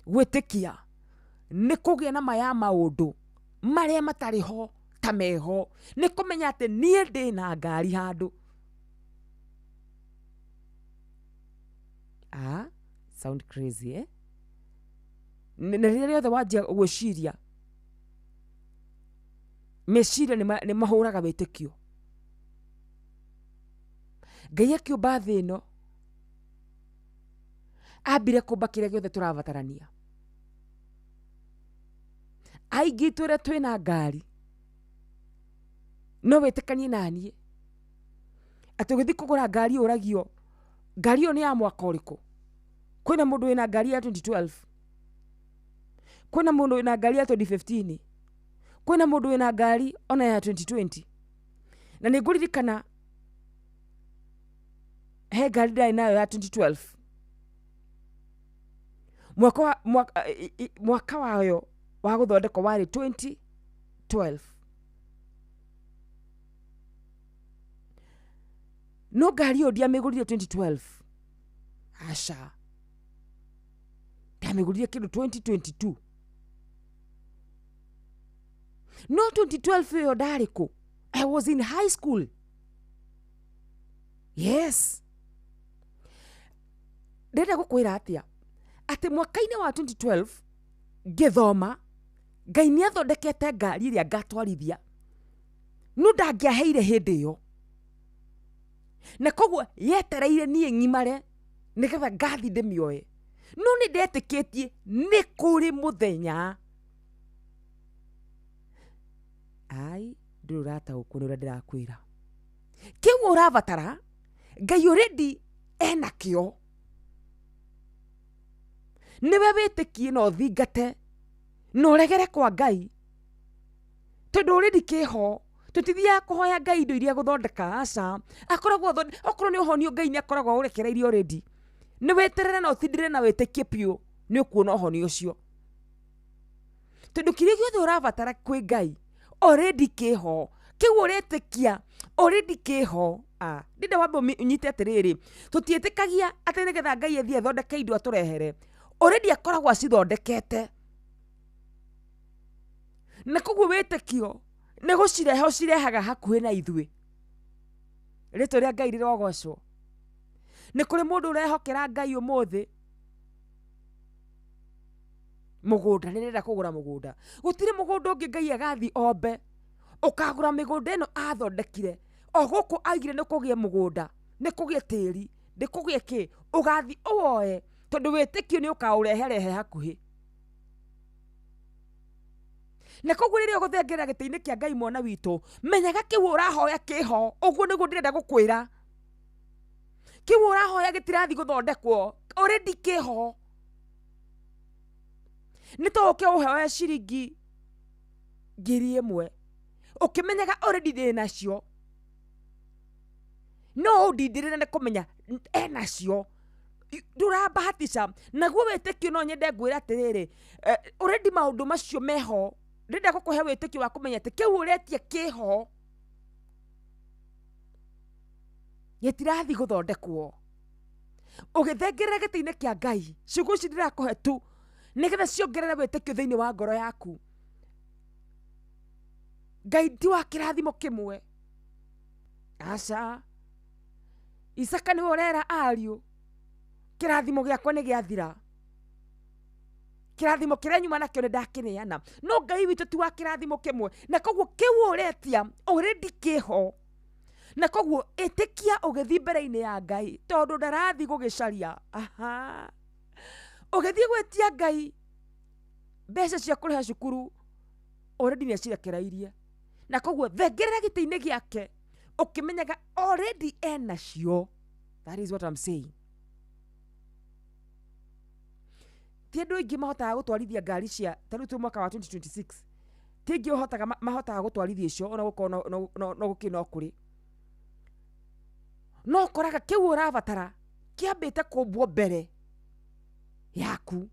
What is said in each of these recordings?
gwitikia ni kugia na maya maundu maria matari ho ta meho, ni kumenya ati nie ndi na ngari handu. Sound crazy, eh? Na rĩrĩa othe wanjia gwĩciria meciria nĩ mahũraga wĩtĩkio. Ngai akĩũmba thĩ ĩno ambire kũmba kĩrĩa gĩothe tũrabatarania. Aingĩ itũ twĩna ngari no wĩtĩkanie naniĩ atĩ ũgĩthiĩ kũgũra ngari ũragio ngari ĩyo nĩ ya mwaka ũrĩkũ? Kwĩna mũndũ wĩna ngari ya 2012, kwĩna mũndũ wĩna ngari ya 2015, kwĩna mũndũ wĩna ngari ona ya 2020. Na nĩ ngũririkana he ngari ndarĩ nayo ya 2012, mwaka wayo wa gũthondekwo warĩ 2012. No ngari ĩyo ndiamĩgũrire 2012, aca, ndiamĩgũrire kĩndũ 2022. No 2012 ĩyo ndarĩ kũ? I was in high school. Yes. Ndĩrenda gũkwĩra atĩ mwaka-inĩ wa 2012 ngĩthoma, Ngai nĩ athondekete ngari ĩrĩa ngatwarithia no ndangĩaheire hĩndĩ ĩyo, na koguo yetereire niĩ ng'imare nĩgetha ngathi ndĩmĩoe. No nĩ ndetĩkĩtie nĩ kũrĩ mũthenya ndũrĩ ũrataũkwo nĩ ũrĩa ndĩrakwĩra. Kĩu ũrabatara Ngai already enakĩo, niwe wĩtĩkie na ũthingate na ũregere kwa Ngai, tondũ already kĩho. Tũtithiaga kũhoya Ngai indo iria gũthondeka, aca. Akoragwo okorwo nĩ ũhonio Ngai nĩ akoragwo ũrekereirie already. Nĩ weterere na ũthindire na wĩtĩkie piũ nĩ ũkuona ũhonio ũcio, tondũ kĩrĩa gĩothe ũrabatara kwĩ Ngai already kĩho. Kĩu ũretĩkia already kĩho. Ndĩnda wambe ũnyite atĩrĩrĩ, tũtiĩtĩkagia atĩ nĩgetha Ngai athiĩ athondeke indo atũrehere, already akoragwo acithondekete. Na koguo wĩtĩkio nĩ gũcirehe ũcirehaga hakuhĩ na ithuĩ. Rĩtwa rĩa Ngai rĩrogocwo. Nĩ kũrĩ mũndũ ũrehokera Ngai ũmũthĩ mũgũnda, nĩrenda kũgũra mũgũnda. Gũtirĩ mũgũnda ũngĩ Ngai agathi ombe ũkagũra mĩgũnda ĩno athondekire. O gũkũ aigire nĩ kũgĩe mũgũnda, nĩ kũgĩe tĩri, nĩ kũgĩe kĩ, ũgathi ũwoe, tondũ wĩtĩkio nĩ ũkaũreherehe hakuhĩ. Na koguo rĩrĩa ũgũthengerera gĩtĩ-inĩ kĩa Ngai mwana witũ, menyaga kĩu ũrahoya kĩho. Ũguo nĩguo ndĩrenda gũkwĩra. Kĩu ũrahoya gĩtirathi gũthondekwo, already kĩho. Nĩ to ũke ũhoe ciringi 1,000 ũkĩmenyaga already ndĩ nacio. No ũndindĩrĩre nĩ kũmenya enacio. Ndũrabahatisha. Naguo wĩtĩkio no nyende ngwĩra atĩrĩrĩ, already maũndũ macio meho. Ndĩrenda gũkũhe wĩtĩkio wa kũmenya atĩ kĩu ũretia kĩho, gĩtirathi gũthondekwo. Ũgĩthengerera gĩtĩ-inĩ kĩa Ngai, ciugo ici ndĩrakũhe tu nĩgetha ciongerere wĩtĩkio thĩinĩ wa ngoro yaku. Ngai ti wa kĩrathimo kĩmwe, aca. Isaka nĩwe ũrera ariũ, kĩrathimo gĩakwa nĩ gĩathira, kĩrathimo kĩrĩa nyuma nakĩo nĩ ndakĩneana. No Ngai witũ ti wa kĩrathimo kĩmwe, na koguo kĩu ũretia already kĩho. Na koguo ĩtĩkia ũgĩthiĩ mbere-inĩ ya Ngai, tondũ ndarathi gũgĩcaria. Ũgĩthiĩ gwĩtia Ngai mbeca cia kũrĩha cukuru, already nĩ acirekereirie. Na koguo thengerera gĩtĩ-inĩ gĩake ũkĩmenyaga already enacio. That is what I'm saying. Ti andũ aingĩ mahotaga gũtwarithia ngari cia tarĩu mwaka wa 2026. Ti aingĩ mahotaga gũtwarithia icio, ona gũkorwo no gũkĩ no kũrĩ. No ũkoraga kĩu ũrabatara kĩambĩte kũmbwo mbere yaku.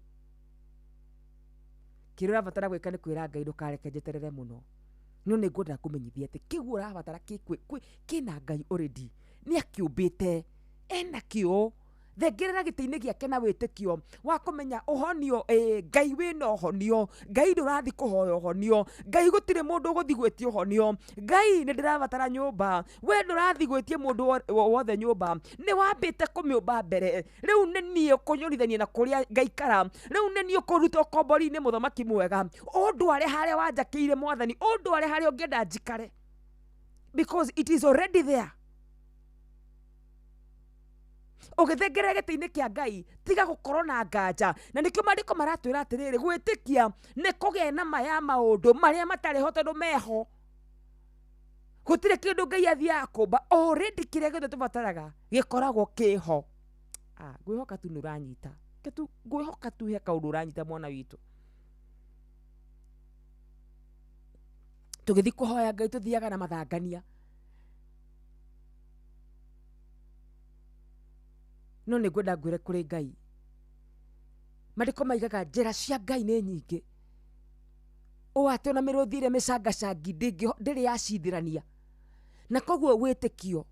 Kĩrĩa ũrabatara gwĩka nĩ kwĩra Ngai ndũkareke njeterere mũno. No nĩ ngwenda kũmenyithia atĩ kĩu ũrabatara kĩna Ngai already. Nĩ akĩũmbĩte, enakĩo. thengerera gĩtĩ-inĩ gĩake na wĩtĩkio wa kũmenya ũhonio, Ngai wĩna ũhonio, Ngai ndũrathi kũhoya ũhonio, Ngai gũtirĩ mũndũ ũgũthi gwĩtia ũhonio, Ngai nĩ ndĩrabatara nyũmba, we ndũrathi gwĩtie mũndũ wothe nyũmba, nĩ wambĩte kũmĩũmba mbere, rĩu nĩ niĩ ũkũnyũrithania na kũrĩa ngaikara, rĩu nĩ niĩ ũkũruta ũkombori-inĩ mũthamaki mwega, ũndware harĩa wanjakĩire Mwathani, ũndware harĩa ũngĩenda njikare, because it is already there. Ũgĩthengerera gĩtĩ-inĩ kĩa Ngai tiga gũkorwo na nganja, na nĩkĩo maandĩko maratwĩra atĩrĩrĩ, gwĩtĩkia nĩ kũgĩa na ma ya maũndũ marĩa matarĩ ho tondũ meho. Gũtirĩ kĩndũ Ngai athiaga kũmba, already kĩrĩa gĩothe tũbataraga gĩkoragwo kĩho. Ngwĩhoka tu nĩ ũranyita, ngwĩhoka tu he kaũndũ ũranyita mwana witũ. Tũgĩthi kũhoya Ngai tũthiaga na mathangania, no nĩ ngwenda ngwĩre kũrĩ Ngai, maandĩko maigaga njĩra cia Ngai nĩ nyingĩ, ũũ atĩ ona mĩrũthi ĩrĩa mĩcangacangi ndĩrĩ yacithirania, na koguo wĩtĩkio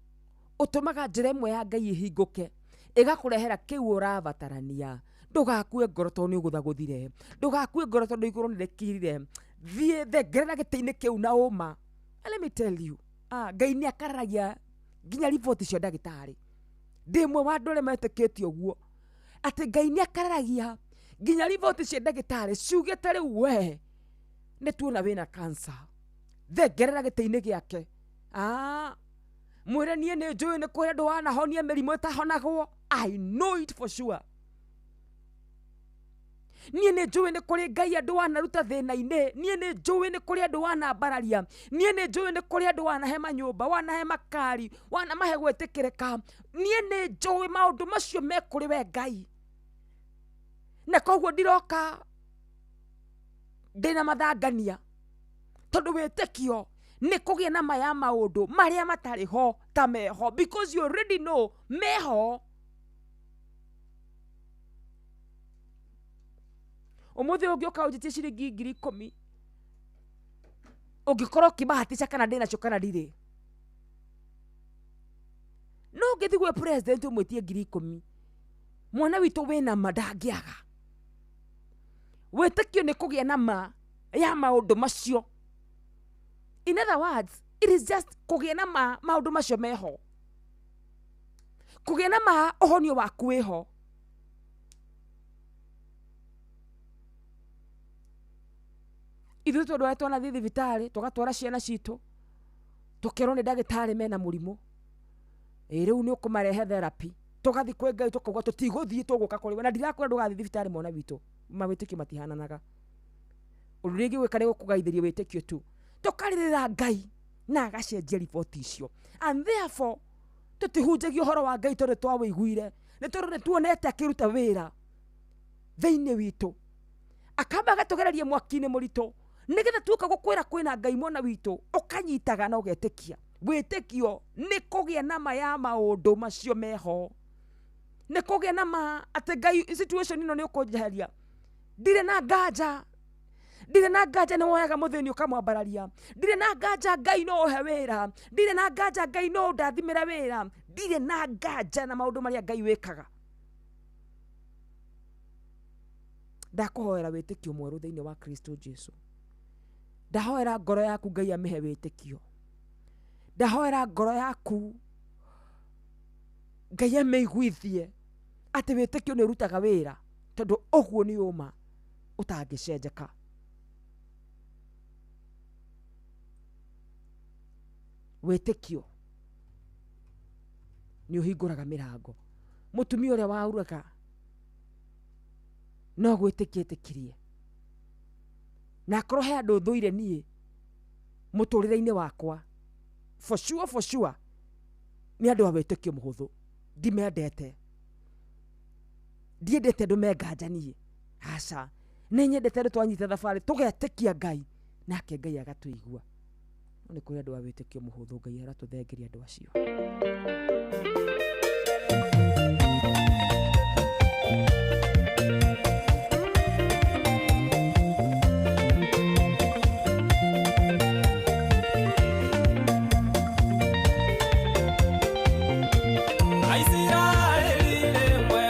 ũtũmaga njĩra ĩmwe ya Ngai ĩhingũke, ĩgakũrehera kĩu ũrabatarania. Ndũgakue ngoro tondũ nĩ ũgũthagũthire, ndũgakue ngoro tondũ igũrũ nĩ rĩkirire, thiĩ thengerera gĩtĩ-inĩ kĩu na ũma. Let me tell you, Ngai nĩ akararagia nginya riboti cia ndagĩtarĩ. Ndĩmwe wa andũ arĩa metĩkĩtie ũguo, atĩ Ngai nĩ akararagia nginya riboti cia ndagĩtarĩ ciugĩte rĩu we nĩ tuona wĩna cancer, thengerera gĩtĩ-inĩ gĩake. Mwĩre niĩ nĩ njũĩ nĩ kũrĩ andũ wanahonia mĩrimũ ĩtahonagwo. I know it for sure. Niĩ nĩ njũĩ nĩ kũrĩ Ngai andũ wanaruta thĩna-inĩ, niĩ nĩ njũĩ nĩ kũrĩ andũ wanambararia, niĩ nĩ njũĩ nĩ kũrĩ andũ wanahe manyũmba, wanahe makari, wanamahe gwĩtĩkĩrĩka, niĩ nĩ njũĩ maũndũ macio me kũrĩ we Ngai. Na koguo ndiroka ndĩna mathangania, tondũ wĩtĩkio nĩ kũgĩa na ma ya maũndũ marĩa matarĩ ho ta meho, because you already know meho. Ũmũthĩ ũngĩũka ũnjĩtie ciringi 10,000, ũngĩkorwo ũkĩmahatisha kana ndĩnacio kana ndirĩ, no ũngĩthi gwĩ president ũmwĩtie 10,000, mwana witũ wĩna ma ndangĩaga. Wĩtĩkio nĩ kũgĩa na ma ya maũndũ macio. In other words, it is just kũgĩa na ma maũndũ macio meho, kũgĩa na ma ũhonio waku wĩho. Ithuĩ tondũ arĩa twanathiĩ thibitarĩ tũgatwara ciana citũ, tũkerwo nĩ ndagĩtarĩ mena mũrimũ, rĩu nĩ ũkũmarehe therapy, tũgathi kwĩ Ngai tũkauga tũtigũthiĩ tũgũka kũrĩ we, na ndirakwĩra ndũgathiĩ thibitarĩ mwana witũ, mawĩtĩkio matihananaga. Ũndũ ũrĩa ingĩgwĩka nĩ gũkũgaithĩria wĩtĩkio tu, tũkarĩrĩra Ngai na agacenjia riboti icio. And therefore tũtihunjagia ũhoro wa Ngai tondũ twawĩiguire, nĩ tondũ nĩ tuonete akĩruta wĩra thĩinĩ witũ, akamba agatũgereria mwaki-inĩ mũritũ, nĩgetha tuoka gũkwĩra kwĩna Ngai mwana witũ, ũkanyitaga na ũgetĩkia. Wĩtĩkio nĩ kũgĩa na ma ya maũndũ macio meho, nĩ kũgĩa na ma atĩ Ngai situation ĩno nĩ ũkũnjeheria, ndirĩ na nganja, ndirĩ na nganja nĩ woyaga mũthĩni ũkamwambararia, ndirĩ na nganja Ngai no ũhe wĩra, ndirĩ na nganja Ngai no ũndathimĩra wĩra, ndirĩ na nganja na maũndũ marĩa Ngai wĩkaga. Ndakũhoera wĩtĩkio mwerũ thĩinĩ wa Kristo Jesu. Ndahoera ngoro yaku Ngai amĩhe wĩtĩkio. Ndahoera ngoro yaku Ngai amĩiguithie atĩ wĩtĩkio nĩ ũrutaga wĩra, tondũ ũguo nĩ ũma ũtangĩcenjeka. Wĩtĩkio nĩ ũhingũraga mĩrango. Mũtumia ũrĩa wauraga no gwĩtĩkia etĩkirie, na akorwo he andũ thũire niĩ mũtũrĩre-inĩ wakwa, for sure nĩ andũ a wĩtĩkio mũhũthũ, ndimendete, ndiendete andũ menganja niĩ, aca, nĩ nyendete andũ twanyita thabarĩ tũgetĩkia Ngai nake Ngai agatũigua. Nĩ kũrĩ andũ a wĩtĩkio mũhũthũ, Ngai aratũthengeria andũ acio. Israeli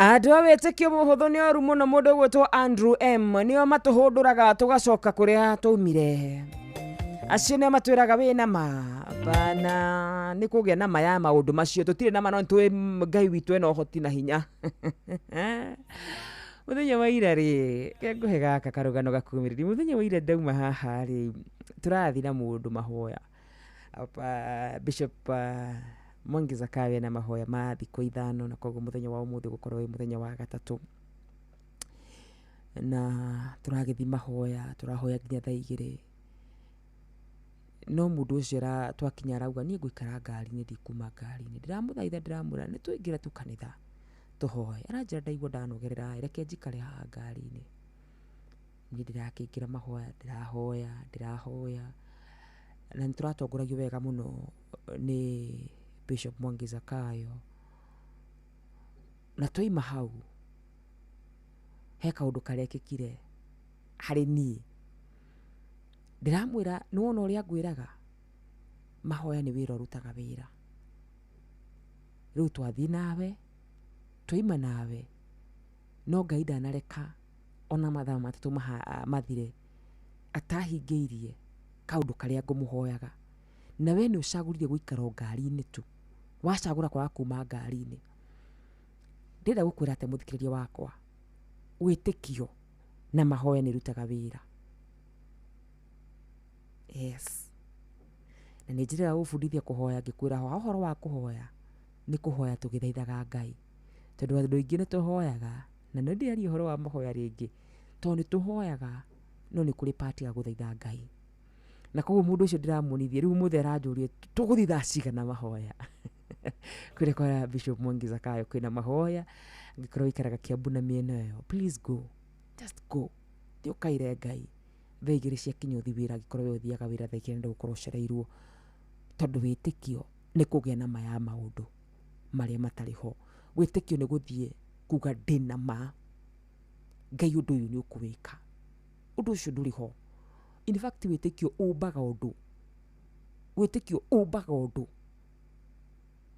andå a wä tä kio må hå thå nä oru må no må ndå gwä two Andrew M nä o matå hå ndå raga tå gacoka kå rä a tåmire. Acio nä matwä raga wä nama bana nä kå gä a nama ya maå ndå macio tå tirä nama no tå Ngai witå ena å hoti na hinya må thenya wa ira rä ke ngå he gaka karå gakumä rä må thenya wa ira ndauma haha rä tå rathi na må ndå mahoya Bishop Mwangi Zakayo na mahoya ma thikå ithano na koguo muthenya wa umuthi gukorwo wi muthenya wa gatatu na turagithi mahoya turahoya nginya thaa 2 no mundu ucio twakinya rauga nie nguikara ngari-ini ndikuma ngari-ini ndiramuthaitha ndiramura ni tuingira tu kanitha tuhoye aranjira ndaigua ndanogerera reke njikare haha ngari-ini ni ndirakingira mahoya ndirahoya na nituratongoragio wega muno ni Bishop Mwangi Zakayo na twaima hau he kaundu karekekire hari nie ndiramwira nuwona uria ngwiraga mahoya ni wira urutaga wira riu twathi nawe twaima nawe no Ngai ndanareka ona mathaa matatu mathire atahingĩirie kaundu karia ngumuhoyaga na we ni ucagurire guikara ngari-ini tu wacagura kwa kuma ngari-ini ndenda gukwira ate muthikiriria wakwa witikio na mahoya ni rutaga wira. Yes, na nä njä ra gå bundithia kå hoya ngä kwä ra horo wa kå hoya nä kå hoya tå gä thaithaga Ngai tondå andå aingä nä tå hoyaga na nä ndäaria å horo wa mahoya rä ngä tondå nä tå hoyaga no nä kå rä pati ya gå thaitha Ngai na koguo må ndå å cio ndä ramuonithia rä u må the aranjå rie tå gå thi thaa cigana mahoya kwä rä kwa Bishop Mwangi Zakayo kwä na mahoya ngä korwo ikaraga Kiambu na mä ena ä yo please go just go thiä å kaire Ngai thaa 2 ciakinya uthi wira gikorwo we uthiaga wira thaa 2 ndio gukorwo cereirwo tondu witikio ni kugia na maya maundu maria matari ho witikio ni guthie kuga ndina ma Ngai undu uyu ni ukuwika undu ucio nduri ho in fact witikio umbaga undu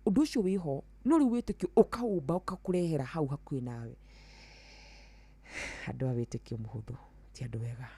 undu ucio wi ho no riu witikio ukaumba ukakurehera hau hakuhi nawe andu a witikio muhuthu ti andu wega.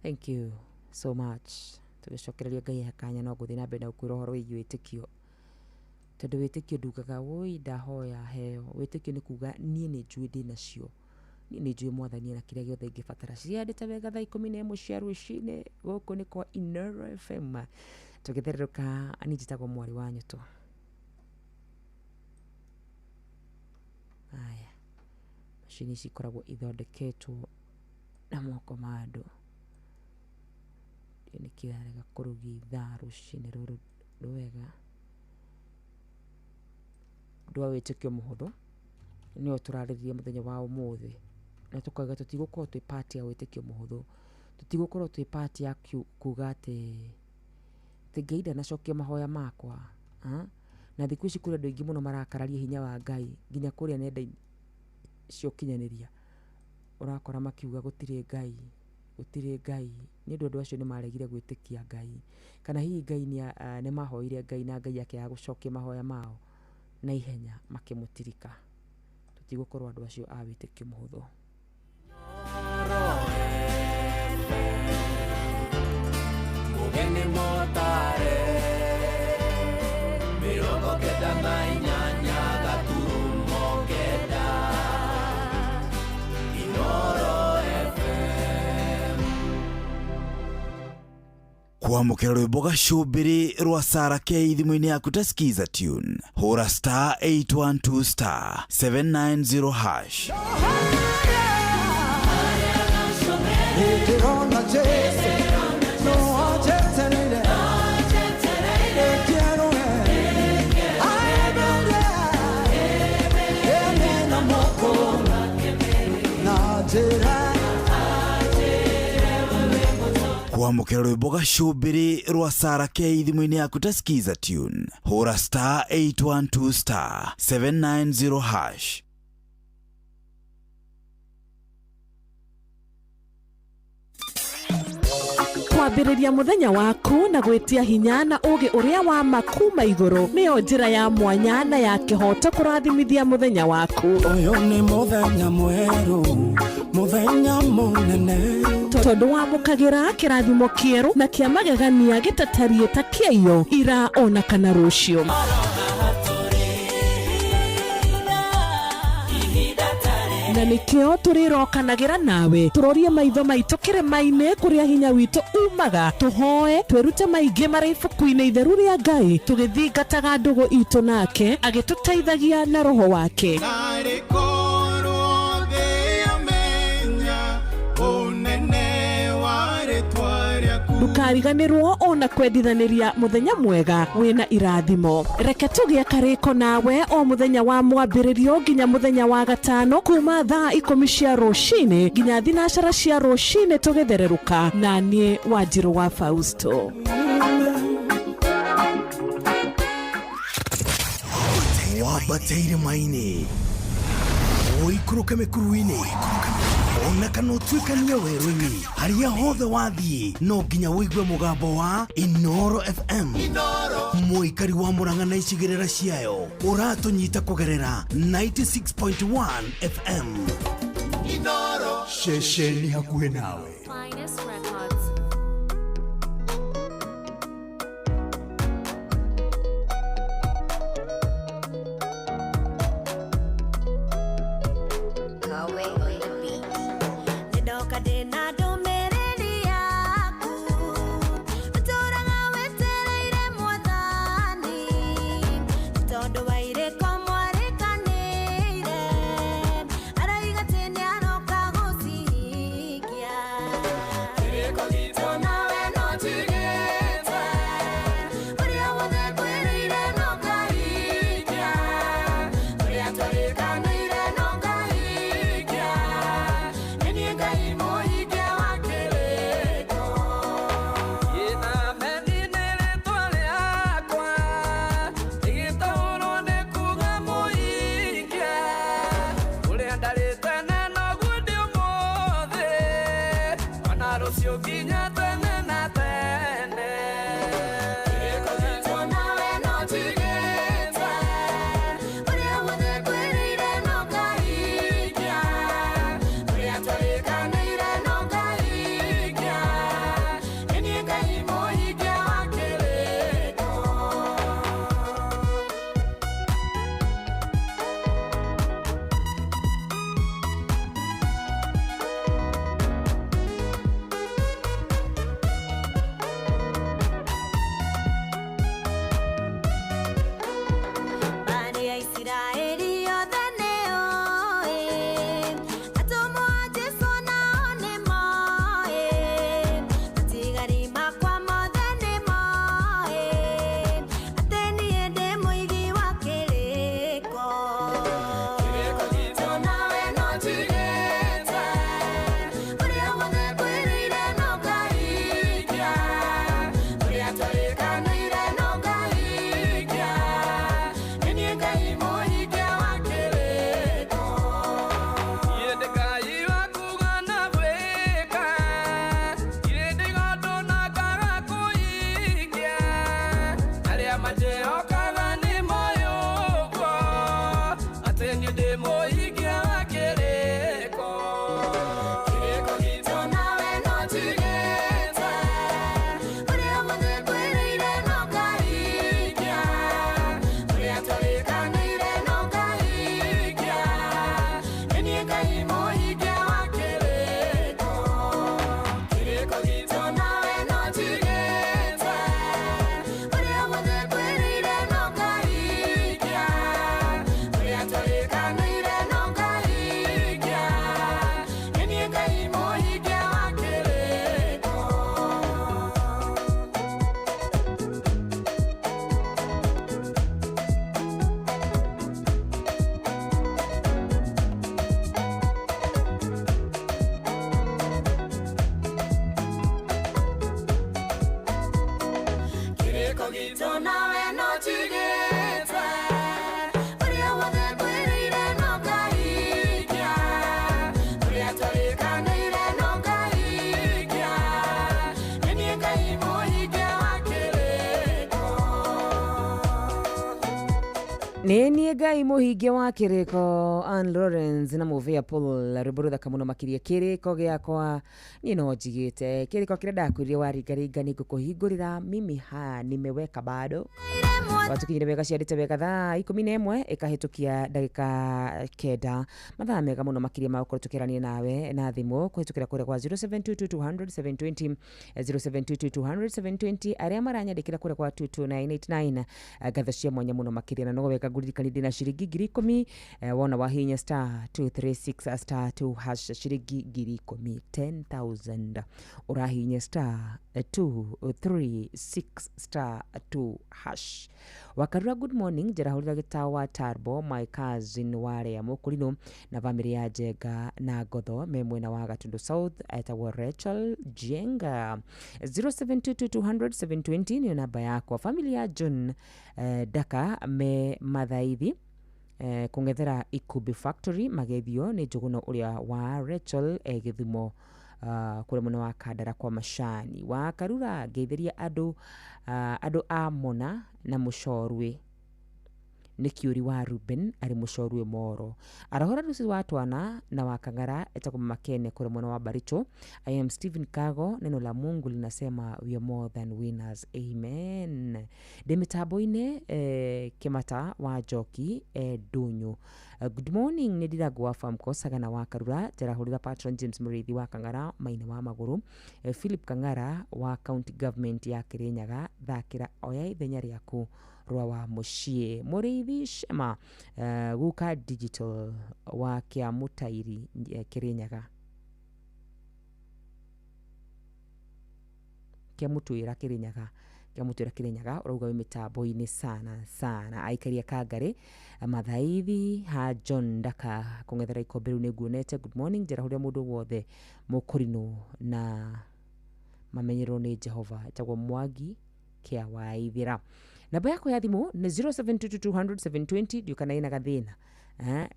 Thank you so much. Tugicokereria Ngai hakanya no guthi na mbere na ukwira horo wigi witikio tondu witikio ndugaga woi ndahoya heo witikio ni kuga nie ni njui ndina cio nie ni njui mwathani na kiria giothe ngibatara ciandite wega thaa 11 cia rucini guku ni kwa Inoro FM tugitherũka anijitagwo mwari wa nyuto aya macini cikoragwo ithondeketwo na moko ma andu ni kirarega kurugitha rucini ruru rwega ndwa witikio muhuthu ni o turaririe muthenya wa umuthi na tukauga tutigukorwo twi party ya witikio muhuthu tutigukorwo twi party ya kuga ati Ngai ndanacokia mahoya makwa na thiku ici kuri andu aingi muno marakararia hinya wa Ngai nginya kuria nenda-ini cio kinyaniria urakora makiuga gutire Ngai ni andu acio ni maregire gwitikia Ngai kana hihi Ngai ni mahoire Ngai na Ngai yake ya gucokia mahoya mao na ihenya makimutirika tutigukorwo andu acio a witikio muhuthu. Mugeni motare mirongo kenda na inyanya gaturumo kenda Inoro FM kwamukira rwimbo gacumbiri rwa Sarah K thimu-ini yaku ta skiza tune hura star 812 star 790 hash kwamukira rwimbo gacumbiri rwa Sarah K thimu-ini yaku ta skiza tune hura star 812 star 790 hash. Kwambĩrĩria mũthenya waku na gwĩtia hinya na ũgĩ ũrĩa wa makuma igũrũ nĩyo njĩra ya mwanya na ya kĩhoto kũrathimithia mũthenya waku. Ũyũ nĩ mũthenya mwerũ, mũthenya mũnene, tondũ wamũkagĩra kĩrathimo kĩerũ na kĩa magegania gĩtatariĩ ta kĩayo ira ona kana rũciũ. Na nĩkĩo tũrĩrokanagĩra nawe tũrorie maitho maitũ kĩrĩma-inĩ kũrĩa hinya witũ umaga, tũhoe twĩrute maingĩ marĩ ibuku-inĩ itheru rĩa Ngai tũgĩthingataga ndũgũ itũ nake agĩtũteithagia na roho wake. Ndukariganĩrwo ona kwendithanĩria mũthenya mwega wĩna irathimo. Reke tũgĩe karĩko nawe o mũthenya wa mwambĩrĩrio nginya mũthenya wa gatano kuma thaa 10 cia rũcinĩ nginya thinacara cia rũcinĩ tũgĩthererũka na niĩ Wanjirũ wa Fausto. Wabateire maini oikuruke mekuruini ona kana utuikania werũ-inĩ harĩa hothe wathiĩ no nginya wĩigue mũgambo wa Inooro FM. Mũikari wa Mũrang'a na icigĩrĩra ciayo ũratũnyita kũgerera 96.1 FM. Inooro ceceni hakuhĩ nawe. Finest Records. Nenie Ngai muhingia wa kiriko Ann Lawrence na Movia Paul ruburu thaka muno makiria kiriko giakwa ni no njigite kiriko kire ndakwirire waringaringa ni ngukuhingurira mimi nimeweka bado watukinyire wega ciarite wega thaa 11 ikahitukia ndagika kenda mathaa mega muno makiria ma gukorwo tukirania nawe na thimu kuhitukira kure kwa 0722 0722 aria maranyandikira kure kwa 22989 gatha cia mwanya muno makiria na no wega nguririkanire na ciringi 10,000 wona wahinya *236 *2 ciringi 10,000 10,000 urahinya *236 *2 Wakarura good morning jerahurira gitawa Tarbo my cousin ware mukurino na family ya Jenga na Gotho me mwena wa Gatundu South etagwo Rachel Jenga 0722 ni namba yako family ya John Daka me Mathaithi kungethera Ikubi Factory magethio ni Njuguno uria wa Rachel Githumo kule muno wa Kandara kwa Mashani wa Karura ngeithiria andu a Mona na Mucorwe ni Kiuri wa Ruben ari Mucorwe Moro arahora rusi wa Twana na wa Kangara etagwo Makene kule muno wa Baricho. I am Stephen Kago, neno la Mungu linasema we are more than winners, amen. Demitaboine Kimata wa Joki Dunyu good morning ni Diragwa Famko Sagana wa Karura jerahurira Patron James Murithi wa Kangara Maina wa Maguru Philip Kangara wa County Government ya Kirinyaga thakira oya ithenya riaku rwa wa mucie Murithi Shema guka digital wa kia Mutairi Kirinyaga kia Mutuira Kirinyaga Mutwira Kirinyaga urauga we mitambo-ini sana aikaria Kangari Mathaithi ha John Daka kungethera ikombe riu niguonete good morning jerahuria mundu wothe mukurino na mamenyero ni Jehova etagwo Mwangi kia Waithira. Namba yako ya thimu ni 0722 ndiukana ina gathina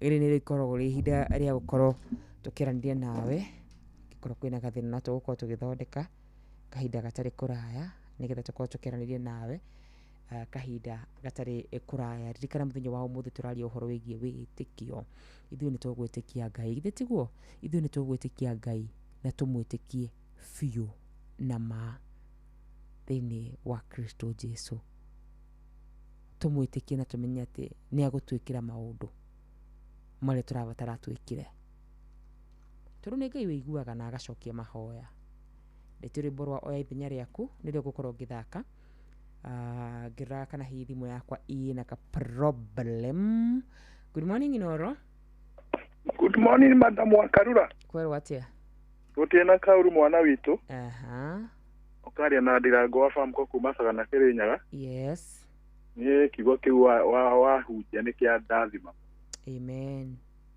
iri ni rikoragwo ri hinda ria gukorwo tukiraniria nawe gikorwo kwina gathina na tugukorwo tugithondeka kahinda gatari kuraya nigetha tukorwo tukiraniria nawe kahinda gatari kuraya. Ririkana muthenya wa umuthi turaria uhoro wigie witikio ithuĩ ni tugwitikia Ngai ithe tiguo ithuĩ ni tugwitikia Ngai na tumwitikie biũ na ma thĩinĩ wa Kristo Jesu tumwitikie na tumenye atĩ ni agutwikira maundu maria turabatara twikire tondũ nĩ Ngai wĩiguaga na agacokia mahoya. Nĩtũrĩ mborwa oya ithenya rĩaku nĩrĩo ngũkorwo ngĩthaka ngĩrora kana hihi thimũ yakwa ĩna ka problem. Good morning Inoro. Good morning Madam Wakarura. Kwerwo atia? Gũtiena Kauru mwana witũ. Ũkaria na Ndirango wa Famko kuma Sagana Kirinyaga. Yes. Nĩ kiugo kĩu wahunjia nĩ kĩa ndathima. Amen.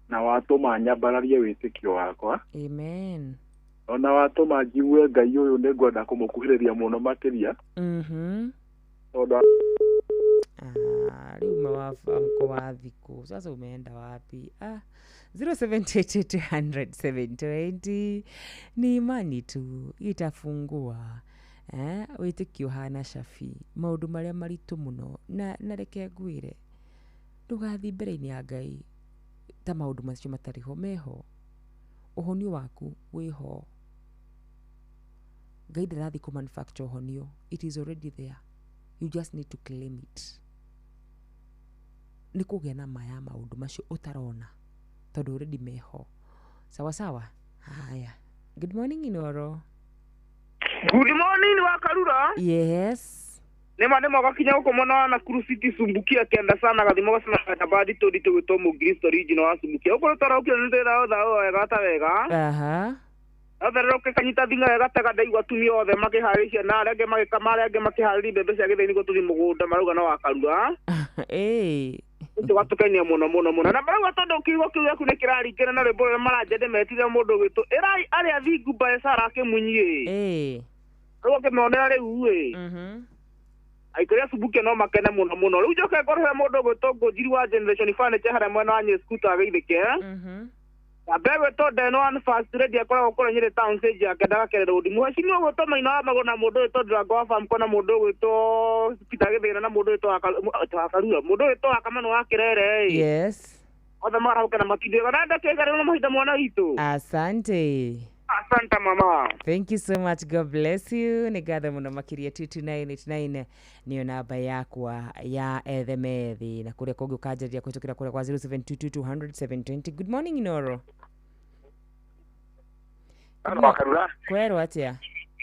Na watũma nyambararie wĩtĩkio wakwa. Amen. Ona watũma njigue Ngai ũyũ nĩ ngwenda kũmũkuhĩrĩria mũno makĩria. Tondũ rĩu mawafamko wa thikũ sasa umeenda wapi? 0722 ni imani tu itafungua wĩtĩkio hana cabi maũndũ marĩa maritũ mũno na reke ngwĩre ndũgathi mbere-inĩ ya Ngai ta maũndũ macio matarĩ ho meho ũhonio waku wĩho. Ngai ndarathi ku manufacture ũhonio, it is already there, you just need to claim it. Nĩ kũgĩa na maya maũndũ macio ũtarona tondũ already meho. Sawa sawa. Haya, good morning Inoro. Good morning Wakarura. Yes. Nema gakinya guko mona na City Sumbukia kenda sana gathimo gasana na badi to dito to Mugristo region wa Sumbukia uko tara ukio ndira tha wega ta wega Athero ke kanyita thinga wega ta ndaigwa tumi othe makiharicia na arenge magikamare ange makihari bebe cia githini gututhi mugunda maruga na Wakarura tugatukania muno na maruga tondu kiugo kiu yaku ni kiraringana na rwimbo maranjende metire mundu gitu irai ari athingu bae sara ke munyie rugo ke monera riu Aikoria subuke no makene muno riu njoke ngorwe mundu gwitwo njiri wa Generation Furniture haria mwena wa Nyeskuta ageithike Abebe to deno an fast ready akora okora nyire town stage akenda kere road muhashimi ogwo maina wa magona mundu to drago farm kona mundu gwitwo pitagethena na mundu to akarua mundu to akamano wa kirere Yes. Othe marauka na matinde baranda kegara na mahida mwana witu. Asante. Asante mama. Thank you so much. God bless you. Nigathe muno makiria 22989 niyo namba yakwa ya ethemethi na kuria kongi ukajaria kutukira kuria kwa 0722200720. Good morning Inoro. Wakarura. Kwero atia.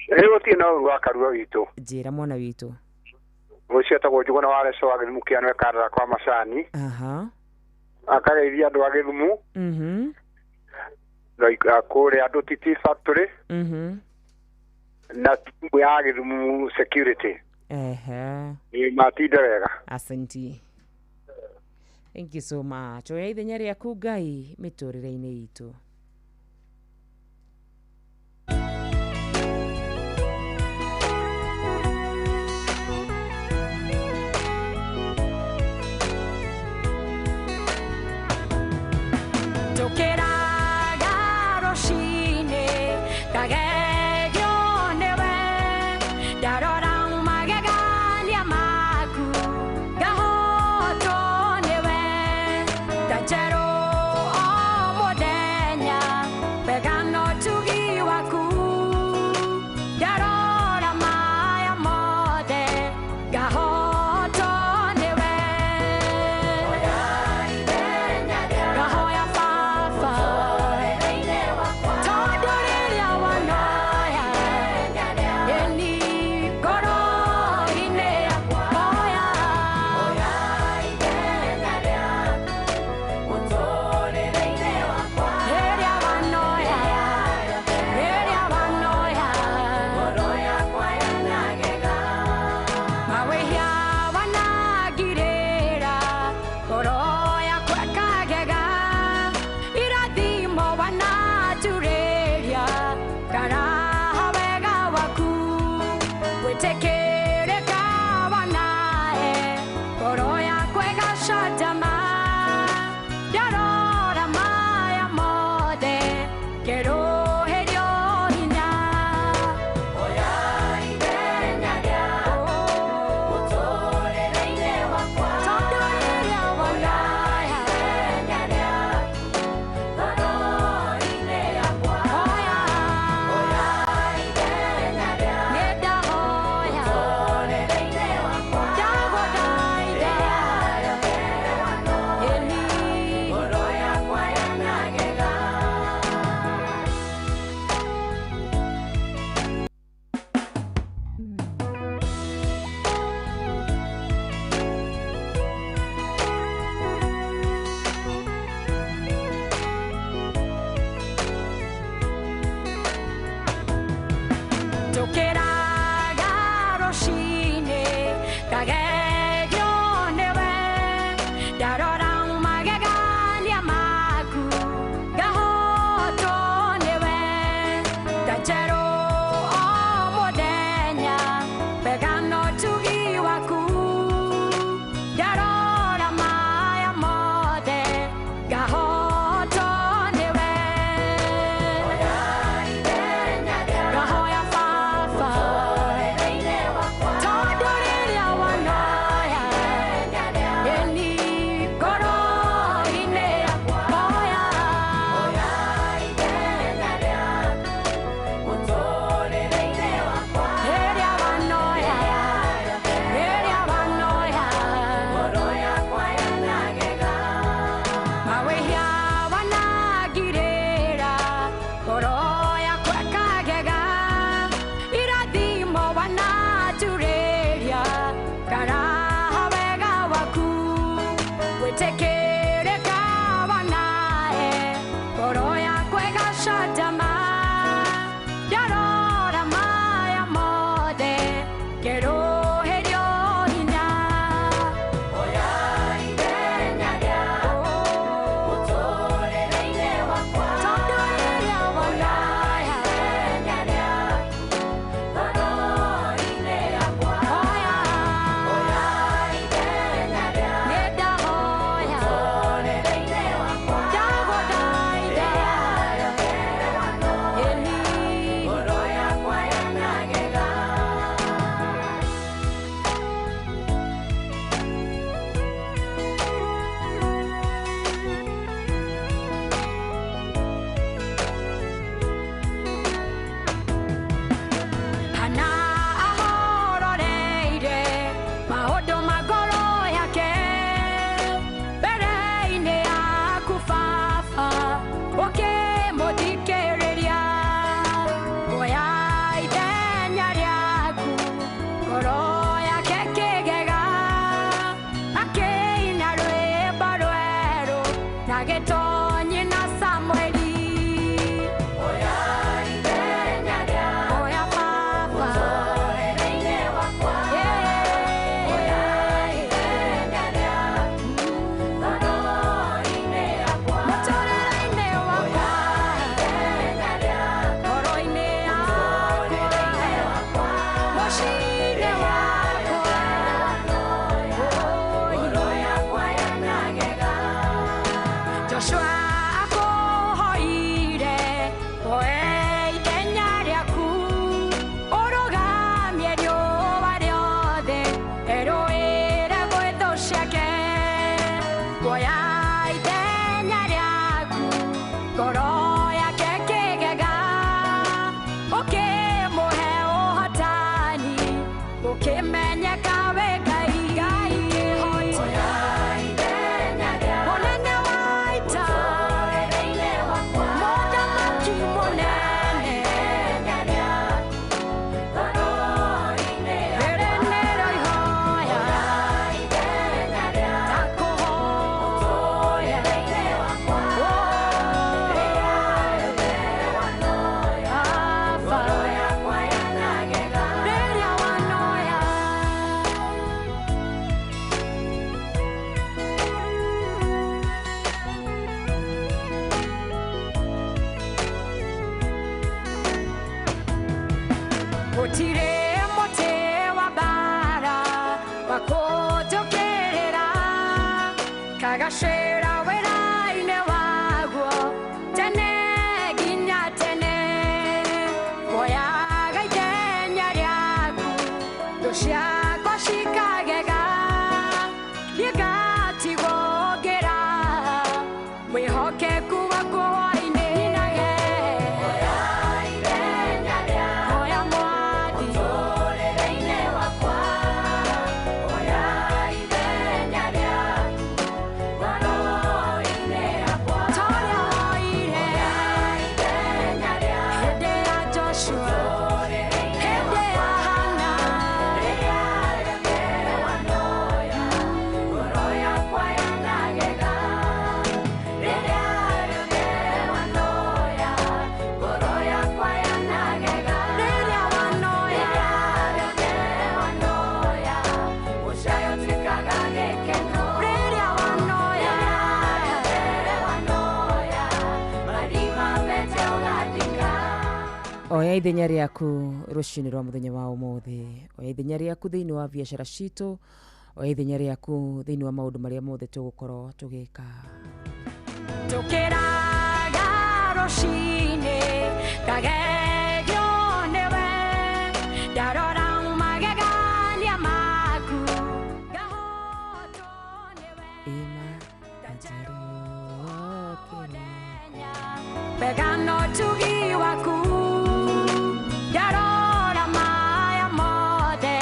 Rero tina wakarura witu. Jira mwana witu. Ucio tago jugona wale so agimukiano ekara kwa macani. Aha. Akageithia andu agithumu. Like kore andu titi factory. Na timu ya agithumu security. Ni matinde wega. Asante. Thank you so much. Oya ithenya riaku Ngai miturire-ini itu. Agetonye na Samueli. Oya ithenya ria. Oya baba. Muturire-inĩ wakwa. Oya ithenya ria. Ngoro-inĩ yakwa. Muturire-inĩ wakwa. Ithenya ria. Ngoro-inĩ yakwa. Muciĩ-inĩ wakwa. Ngoro yakwa yanagega. Joshua akũhoire oe ithenya rĩaku ũrũgamie riũa rĩothe erũĩre gwĩ thũ ciake kuoya ithenya rĩaku ngoro yake kĩgega ũkĩmũhe ũhotani ũkĩmenyeka wĩ Ngai kĩhonia mũnene wa ita mũthamaki mũnene rĩrĩ nĩrĩo ihoya takũhoya rĩrĩa wanoya gũtirĩ mũtĩ wa mbara wa kũnjũkĩrĩra kagacĩra wĩra-inĩ waguo tene nginya tene kuoyaga ithenya rĩaku thũ ciakwa cikagega niĩ ngatigwo ngĩraha mwĩhokeku waku hwaĩ-inĩ oya mwathi mũtũrĩre-inĩ wakwa oya ithenya rĩaku ngoro-inĩ yakwa ta ũrĩa woire hĩndĩ ya Joshua hĩndĩ ya Hana ngoro yakwa yanagega rĩrĩa wanoya ngoro yakwa yanagega rĩrĩa wanoya ũcayo twĩkaga gĩkeno rĩrĩa wanoya marima mete ũgathika oya ithenya rĩaku rũciinĩ rwa mũthenya wa ũmũthĩ oya ithenya rĩaku thĩinĩ wa biacara citũ oya ithenya rĩaku thĩinĩ wa maũndũ marĩa mothe tũgũkorwo tũgĩka tũkĩraga rũciinĩ ngagegio nĩwe ndarora magegania maku ngahotwo nĩwe ĩma atarokĩra wegano tugi waku ndarora maya mothe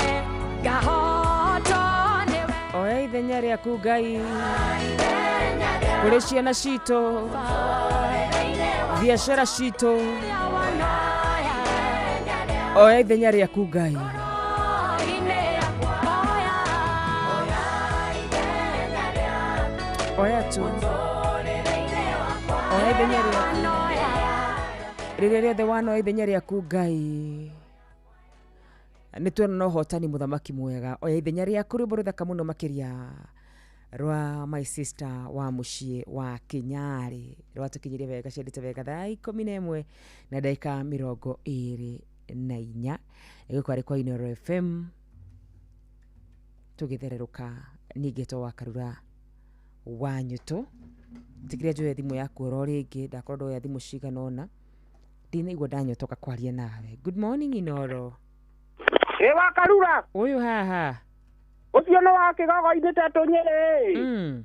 ngahotwo nĩwe oya ithenya rĩaku Ngai kũrĩ ciana citũ biacara citũ oya ithenya rĩaku Ngai oya tu oya ithenya rĩaku rĩrĩa rĩothe wanoya ithenya rĩaku Ngai nĩ tuona na ũhotani mũthamaki mwega oya ithenya rĩaku rwĩmbo rũthaka mũno makĩria rwa my sister wa mũciĩ wa Kinyarĩ rwatũkinyĩria wega ciandĩte wega thaa 11 na ndagĩka 24 ĩgũkwarĩ kwa Inooro FM tũgĩthererũka ningĩ to Karura wa Nyũtũ tikĩrĩa njoya thimũ yaku oro rĩngĩ ndakorwo ndoya thimũ cigana ũna ndinaigua ndanyotoka kwaria nawe. Good morning Inooro. Wa Karura ũyũ haha ucio no wa Kigogo-inĩ Tetũ Nyĩrĩ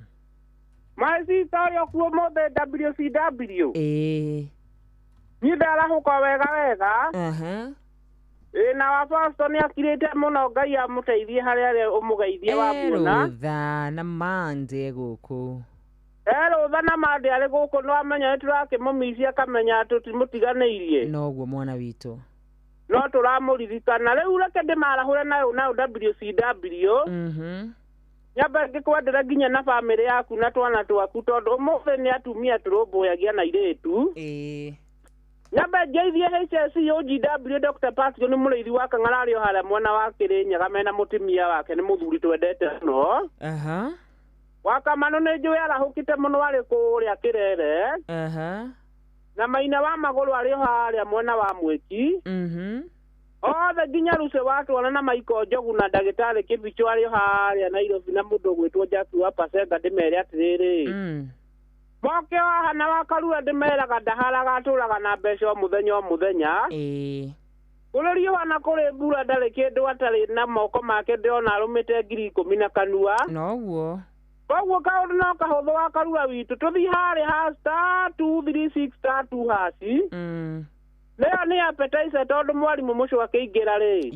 my sister yo kuo mothe WCW niĩ ndarahũka wega na wa pastor nĩ akirĩte mũno Ngai amũteithie harĩa ũmũgeithie wa muona rũtha na mande gũkũ rũtha na mande arĩ gũkũ no amenya nĩ tũrakĩmũmicia akamenya tũtimũtiganĩirie noguo mwana witũ no tũramũririkana rĩu reke ndĩmarahũre nayo WCW nyamba ngikwendera nginya na family yaku na twana twaku tondu mothe ni atumia turumbuyagia na iretu nyamba ngeithie HSC OGW Dr. Patrick ni mureithi wa Kang'arario haria mwana wa Kirinyaga mena mutimia wake ni muthuri twendete no wakamano ni njui arahukite muno ari kuria Kirere na Maina wa Maguru ari haria mwana wa Mwiki othe nginya Ruce watwana na Maiko Njogu na Ndagĩtarĩ Kĩbicho ari haria Nairobi na mundu gwitwo Jatu wa Pasenga ndimere atiriri moke wahana wa Karua ndimeraga ndaharaga atũraga na mbeca o muthenya kũrĩrio wana kũrĩ mbura ndarĩ kĩndũ atarĩ na moko make ndĩrona arũmĩte 10,000 kanua noguo koguo kaũndũ no kahũthũ wa Karua witũ tũthi harĩ *236*2# leo nĩ appetizer tondũ mwarimũ mũcio akĩingĩra rĩ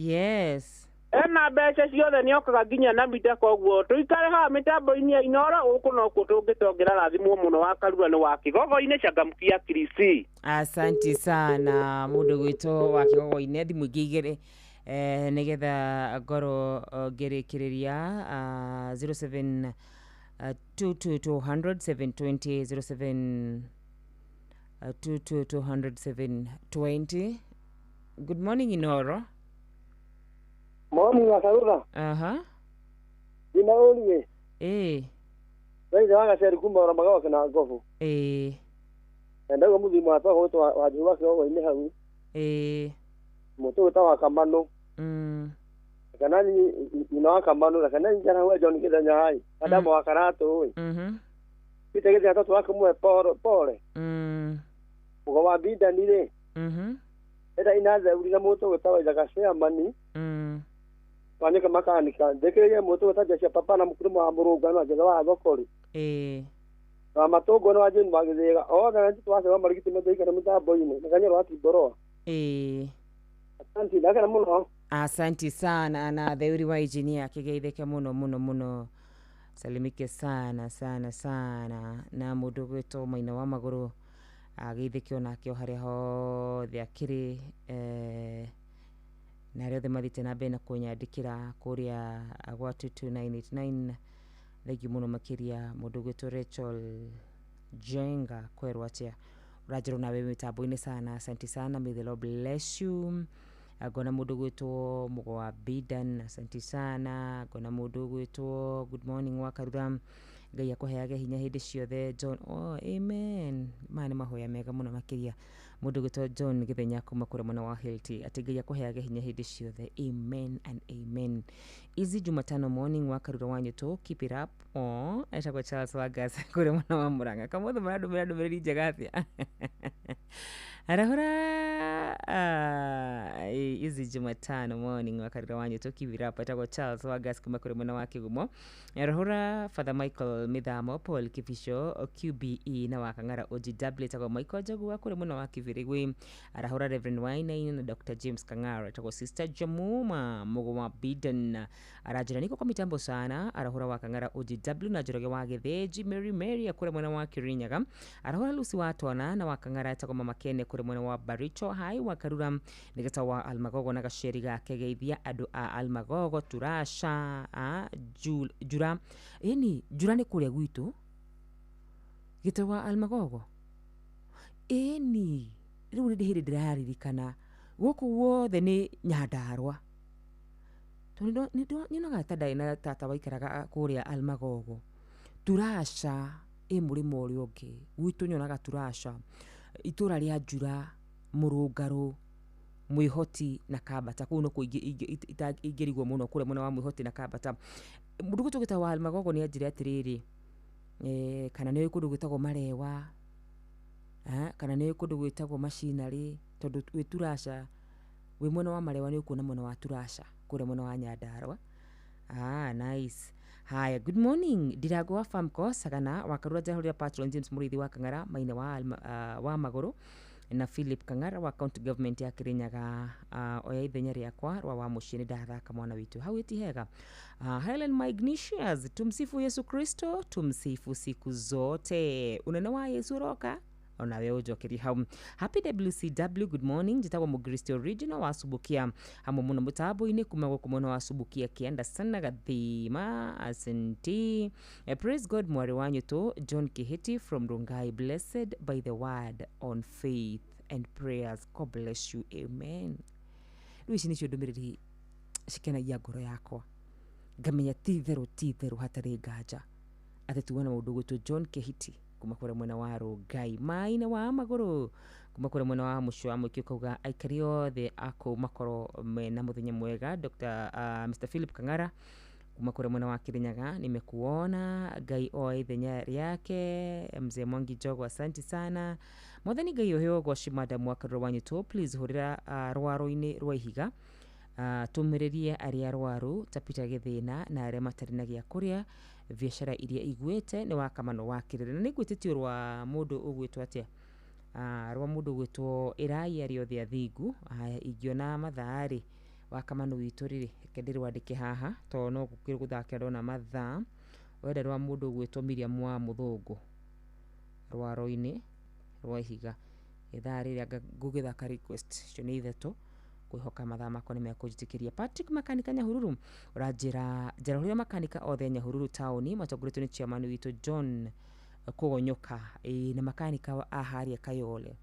ena mbeca ciothe nĩ okaga nginya na mbita koguo tuikare ha mitambo-inĩ ya Inoro ũkũ no kuo tũngĩtongera rathimwo mũno wa Karua nĩ wa Kigogo-inĩ Changamkia Krisi. Asanti sana mundu gwitũ wa Kigogo-inĩ thimũ ingĩ igĩrĩ nigetha ngoro ngĩrĩkĩrĩria 07 22200 720 07 22200 Good morning Inoro. Morning Akarura. Ina oliwe. Wewe wanga seri kumba magawa kana gofu. Ndago muthi mwapa ko to wajuwa ko ine hau. Moto utawa kamano. Kana ni ina kamano kana ni jana wewe John kidanya hai. Adamu wakarato we. Pitege ata to akamwe pole. Ugo wa bida nile. Eta inaza uri moto utawa jakashia mani. Wanyika makanika ndekeye moto wataja papa na mukuru wa muruga na jaga wa gokori na matogo no ajin bagizega o kana twase wa marigiti mede kana mutabo ine nakanyero wati boroa asante ndakana muno asante sana na theuri wa engineer kigeitheke muno salimike sana na mundu gwito Maina wa Maguru ageithekio nakio haria hothe akiri na rĩothe mathite na mbere na kũnyandĩkĩra kũrĩa gwa 22989 thengi mũno makĩria mũndũ gwĩtwo Rachel Jenga kwerwo atĩa ũranjĩrwo nawe mĩtambo-inĩ sana asante sana may the Lord bless you ngona mũndũ gwĩtwo Mũgo wa Bidan asante sana ngona mũndũ gwĩtwo good morning wa Karura Ngai akũheage hinya hĩndĩ ciothe John amen mane mahoya mega mũno makĩria mundu gwĩtwo John Githenya kuma kũrĩa mwena wa Hilti atĩ Ngai akũheage hinya hĩndĩ ciothe amen and amen Easy Jumatano morning wa Karura wanyu to keep it up etagwo Charles Wagas kũrĩa mwena wa Murang'a kamothe marandũmĩrĩri njega atĩa arahora Easy Jumatano morning wa Karura wanyu to keep it up etagwo Charles Wagas kuma kũrĩa mwena wa Kigumo arahora Father Michael Mithamo Paul Kibisho QBE na wa Kang'ara OGW etagwo Michael Njogu wa kũrĩa mwena wa Kibirigwi arahora Reverend Wainaina na Dr. James Kang'ara etagwo Sister Jamuma Mũgo wa Bidan arajira niko kwa mitambo sana arahora wa Kang'ara OGW na Njoroge wa Gĩthĩnji Mary akũrĩa mwena wa Kirinyaga arahora Lucy wa Twana na wa Kang'ara etagwo Mama Kene kũrĩa mwena wa Baricho hai wa Karura nigeta wa Almagogo na gaceri gake geithia andũ a Almagogo turasha jura jura nĩ kũrĩa gwitũ gita wa Almagogo rĩu nĩ hĩndĩ ndĩraririkana gũkũ guothe nĩ Nyandarua nyonaga ta ndai na tata waikaraga kũrĩa Almagogo turasha mũrĩmo ũrĩa ũngĩ gwitũ nyonaga turasha itũra rĩa Njura Mũrũngarũ Mwĩhoti na Kambata kũu no ingĩrigwo mũno kũrĩa mwena wa Mwĩhoti na Kambata mũndũ gwĩtwo wa Almagogo nĩ anjĩrĩ atĩrĩrĩ kana nĩ kũndũ gwĩtagwo Marewa kana nĩ kũndũ gwĩtagwo Macinarĩ tondũ wĩ turasha wĩ mwena wa Marewa nĩ ũkuona mwena wa turasha kũrĩa mwena wa Nyandarua nice haya good morning Ndirango wa Famco Sagana wa Karura Jahuria Patron James Mũrĩithi wa Kang'ara Maina wa Maguru na Philip Kang'ara wa county government ya Kirinyaga oya ithenya rĩakwa rwa wa mũciĩ nĩ ndathaka mwana witũ hau ĩtihega Helen Magnicius tumsifu Yesu Kristo tumsifu siku zote unene wa Yesu roka onawe ujokeria hau. Happy WCW, good morning. Njitagwo Mugristi Original wa Subukia hamwe muno mutambo-ini kuma guku muno wa Subukia kienda sana gathima asenti. Praise God mwari wanyu tu John Kihiti from Rungai, blessed by the word on faith and prayers. God bless you, amen. Ici nicio ndumiriri cikenagia ngoro yakwa ngamenya ti-theru hatari nganja ati tuona mundu gwitwo John Kihiti kuma kure mwena wa Rungai maina wa maguru kuma kure mwena wa Mucwa Mwiki ukauga aikari othe ako makoro mena muthenya mwega. Dr. Mr. Philip Kang'ara kuma kure mwena wa Kirinyaga, nimekuona. Ngai oe ithenya riake. Mzee Mwangi Jogo, asante sana. Mwathani Ngai oheo goshi madam wa karwa wanyu tu, please hurira rwaro-ini rwa ihiga tumiririe aria rwaru tapita githina na aria matari na gia kuria biashara iria igwete ni wakamano wakirire. Na nigwititio rwa mundu ugwitwo atia rwa mundu ugwitwo Irai Ariothe Athingu. Ingiona mathari wakamano witu riri kendiri wandike haha to no gukira guthakira rona mathaa wenda rwa mundu ugwitwo Miriam wa Muthungu rwaro-ini rwa ihiga ithaa riria ngugithaka request cio ni ithatu kwihoka mathaa makwa ni mekujitikiria. Patrick Makanika Nyahururu urajira huria makanika othe Nyahururu tauni matongoretwo ni chairman witu John Kugonyoka na makanika aharia Kayole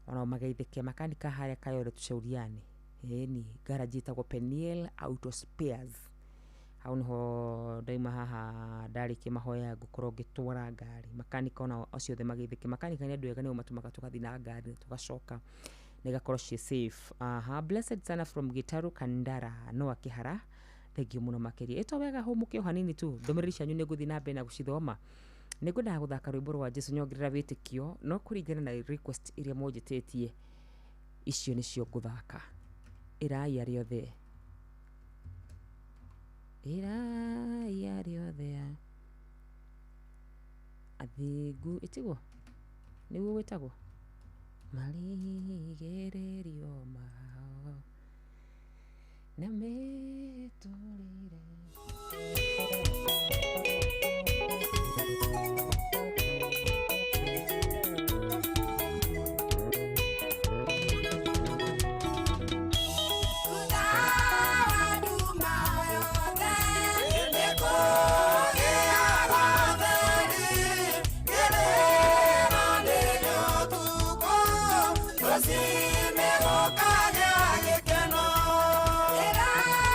ona mageithike makanika aharia Kayole tushauriane ni garage itagwo Peniel Auto Spares. Hau niho daima haha ndariki mahoya gukorwo ngitwara ngari makanika ona acio the mageithike makanika ni andu ega ni matumaka tukathi na ngari tugacoka negakorwo ci safe. Blessed sana from Gitaru Kandara no akihara. Thank you muno makiri. Eto wega ho mukio hanini tu ndomereri canyu ni guthi na mbe na gucithoma. Nigwenda guthaka rwimbo rwa Jesu nyongerera witikio no kuringana na request iria mojitetie icio nicio nguthaka. Irai Ariothe Athingu itigwo niguo wetagwo marigererio mao na metorire. Era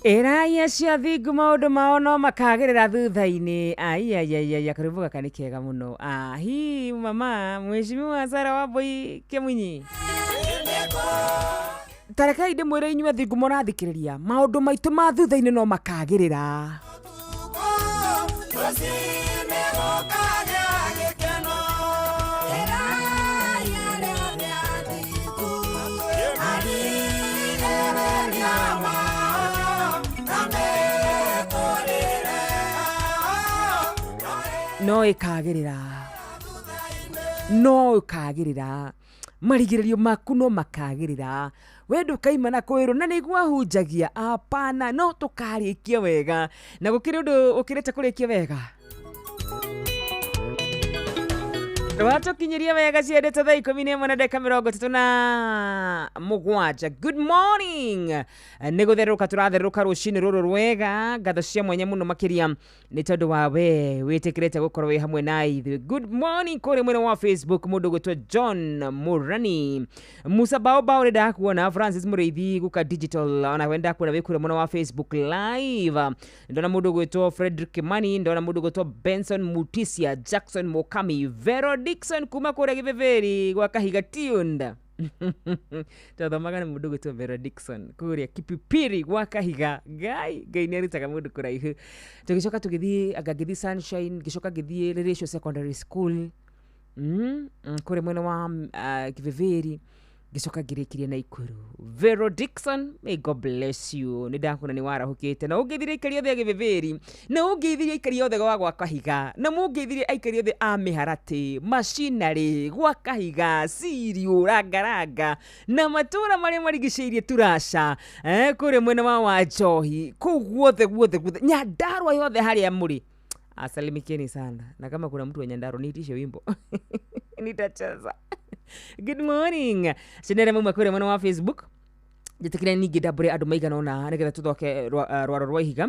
Eraya cia thingu maundu mao no makagirira thutha-ini. Ai karibu gaka ni kega muno. Hi mama mheshimiwa Sara Wambui Kimunyi. Tareka inde mwire inyue thingu murathikiriria maundu maitu ma thutha-ini no makagirira. No ikagirira marigiririo maku no makagirira we ndukaimana kwirwo na niguo ahunjagia apana no tukarikia wega na gukiri undu ukirete kurikia wega Watukinyiria wega ciendete thaa 11:37. Good morning. Nĩ gũtherũka tũratherũka rũcinĩ rũrũ rwega. Ngatho cia mwanya mũno makĩria nĩ tondũ wa we wĩtĩkĩrĩte gũkorwo wĩ hamwe na ithuĩ. Good morning kũrĩ mwena wa Facebook mũndũ gwĩtwo John Murani. Musa Baobao ndakuona. Francis Mũrĩithi Guka Digital ona wenda kuona wĩkũrĩa mwena wa Facebook live. Ndona mũndũ gwĩtwo Frederick Kimani, ndona mũndũ gwĩtwo Benson Mutisia, Jackson Mokami, Vero Dixon kuma kure Githiveri gwa Kahiga Tiunda. Tathomaga na mundu gwitwo Vero Dixon kuria Kipipiri gwa Kahiga. Ngai nĩ arutaga mundu kuraihu. Tugicoka tugithii agagithi Sunshine, gicoka githii Ratio Secondary School. Kure mwena wa Githiveri. Gicoka ngirikirie na Ikuru. Vero Dixon, may God bless you. Nidakuna ni warahukite na ugithirie ikari othe Githiveri na ugithirie ikari othe gwa Kahiga na mugithirie ikari othe a Miharati, Machinery gwa Kahiga, Sirio, Rangaranga na matura maria marigicĩirie Turasha kure mwena wa Wanjohi kuu guothe Nyandarua yothe haria muri. Asalimikeni sana na kama kuna mtu wa Nyandarua niitishe wimbo nitacheza. Good morning. Sinere mumwe kure mwena wa Facebook. Jitikire ningi dabure andu maigana ona nigetha tuthoke rwaro rwa ihiga.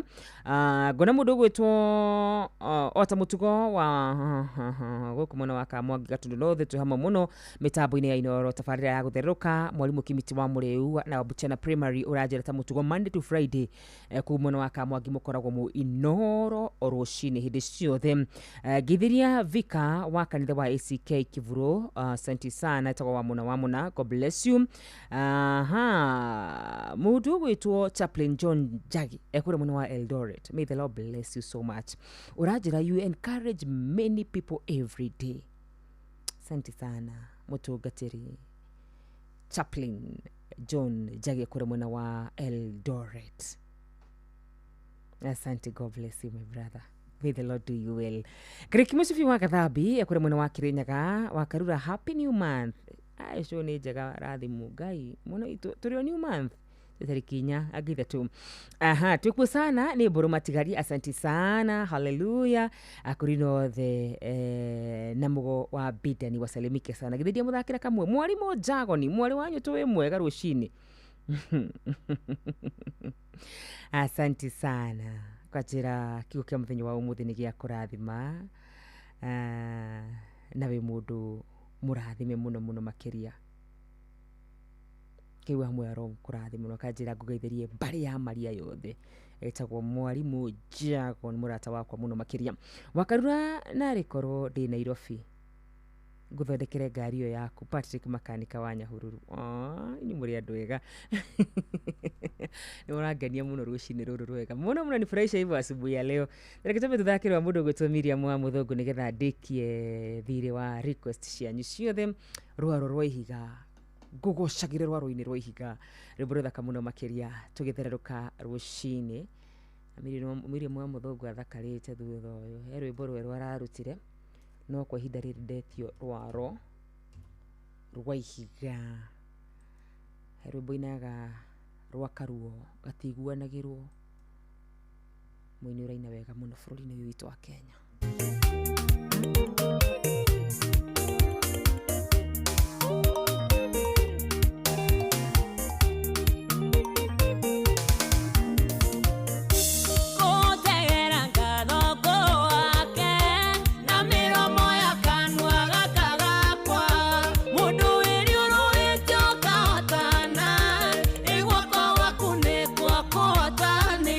Ngona mundu gwitwo ota mutugo wa guku mwena wa Kamwangi Gatundu North tu hamwe muno mitambo-ini ya Inoro tabarira ya gutheruka mwalimu Kimiti wa Muriu na Wabuchana Primary urajira ta mutugo Monday to Friday ku mwena wa Kamwangi mukoragwo mu Inoro rucini hindi ciothe. Githiria Vika wa kanitha wa ACK Kivuro, asante sana tawa wa muna. God bless you. Mundu gwitwo Chaplain John Jagi ekure mwena wa Eldoret. May the Lord bless you so much. Urajira you encourage many people every day. Asante sana mutugatiri Chaplain John Jagi ekure mwena wa Eldoret. Asante, God bless you my brother. May the Lord do you well. Krikimusifi wa Gathambi ekure mwena wa Kirinyaga wa Karura. Happy new month. Aisho ni jaga rathimu Ngai muno turio new month Kinya agitha tu. Tuku sana ni Buru Matigari, asante sana. Hallelujah. Akurino the namugo wa Bidani wasalimike sana. Githiria muthakira kamwe mwarimu Jagoni mwari wanyu tuwe mwega rucini. Asante sana kwa njira kiugo kia muthenya wa umuthi ni gia kurathima nawe mundu murathime muno makiria kiwa hamwe aro kurathime muno kanjira ngugeithĩrie mbari ya Maria yothe etagwo mwarimu Jagon murata wakwa muno makiria Wakarura na rikoro ndi Nairobi nguthondekere ngari yo yaku Patrick makanika wa Nyahururu. Ni muri andu wega ni urangania muno rucini ruru rwega muno ni furahisha hivyo asubuhi ya leo. Ndakitobe tuthakirwa mundu gwitwo Miriam wa Muthongo nigetha ndikie thire wa request cianyu ciothe rwaro rwa ihiga ngugocagire rwaro-ini rwa ihiga rwimbo ruthaka muno makiria tugitherũka rucini. Miriam wa Muthongo athakarite thutha uyu rwimbo rweru ararutire no kwa ihinda rĩrĩ ndetio rwaro rwa ihiga. Rwimbo-inaga rwa Karuo gatiguanagirwo mwini uraina wega muno bũrũri-inĩ ũyũ witũ wa Kenya. Tane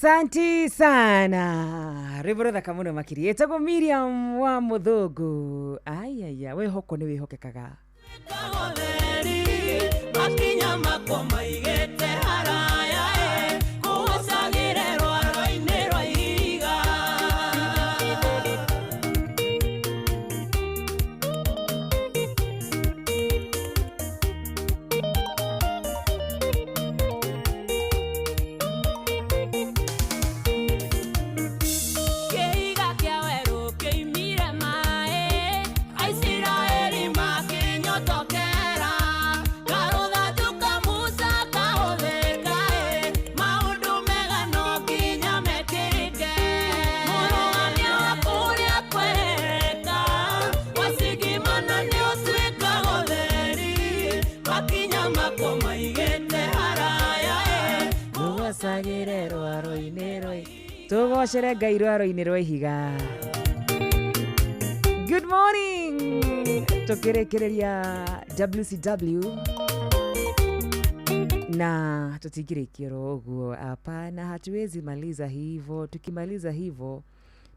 Asanti sana. Rivero Kamuno Makiri. Etagwo Miriam wa Muthungu. Ayaya, we hoko ni wihokekaga. Makinya makoma igete haraya kuhosagire rwaro-ini rwa ihiga. Tugocere Ngai rwaro-ini rwa ihiga. Good morning. Tukirekereria WCW na tutigirikia uguo. Hapana, hatuwezi maliza hivyo. Tukimaliza hivyo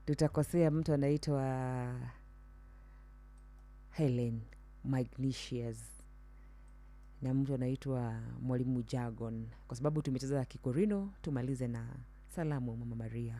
tutakosea mtu anaitwa Helen Magnesius na mtu anaitwa Mwalimu Jagon, kwa sababu tumecheza Kikorino. Tumalize na Salamu Mama Maria.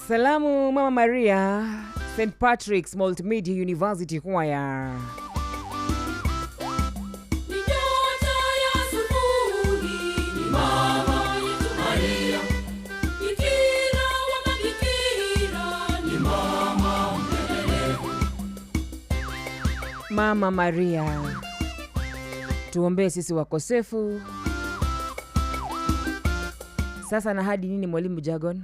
Salamu Mama Maria, St. Patrick's Multimedia University Choir. Ni nyota ya asubuhi, ni mama yetu Maria. Mama Maria, tuombee sisi wakosefu. Sasa na hadi nini mwalimu Jagon?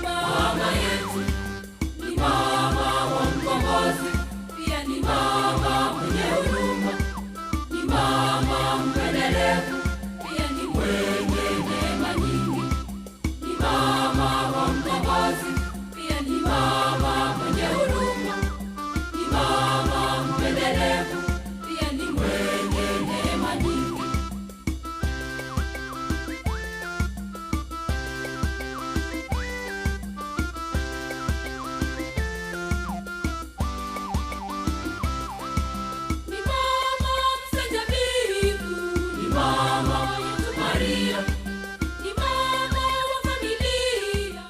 Mama yetu ni mama wa mkombozi, pia ni mama mwenye huruma, ni mama mpendelevu, pia ni mwenye neema nyingi, ni mama wa mkombozi, pia ni mama mwenye huruma, ni mama mpendelevu, pia ni mwenye neema nyingi.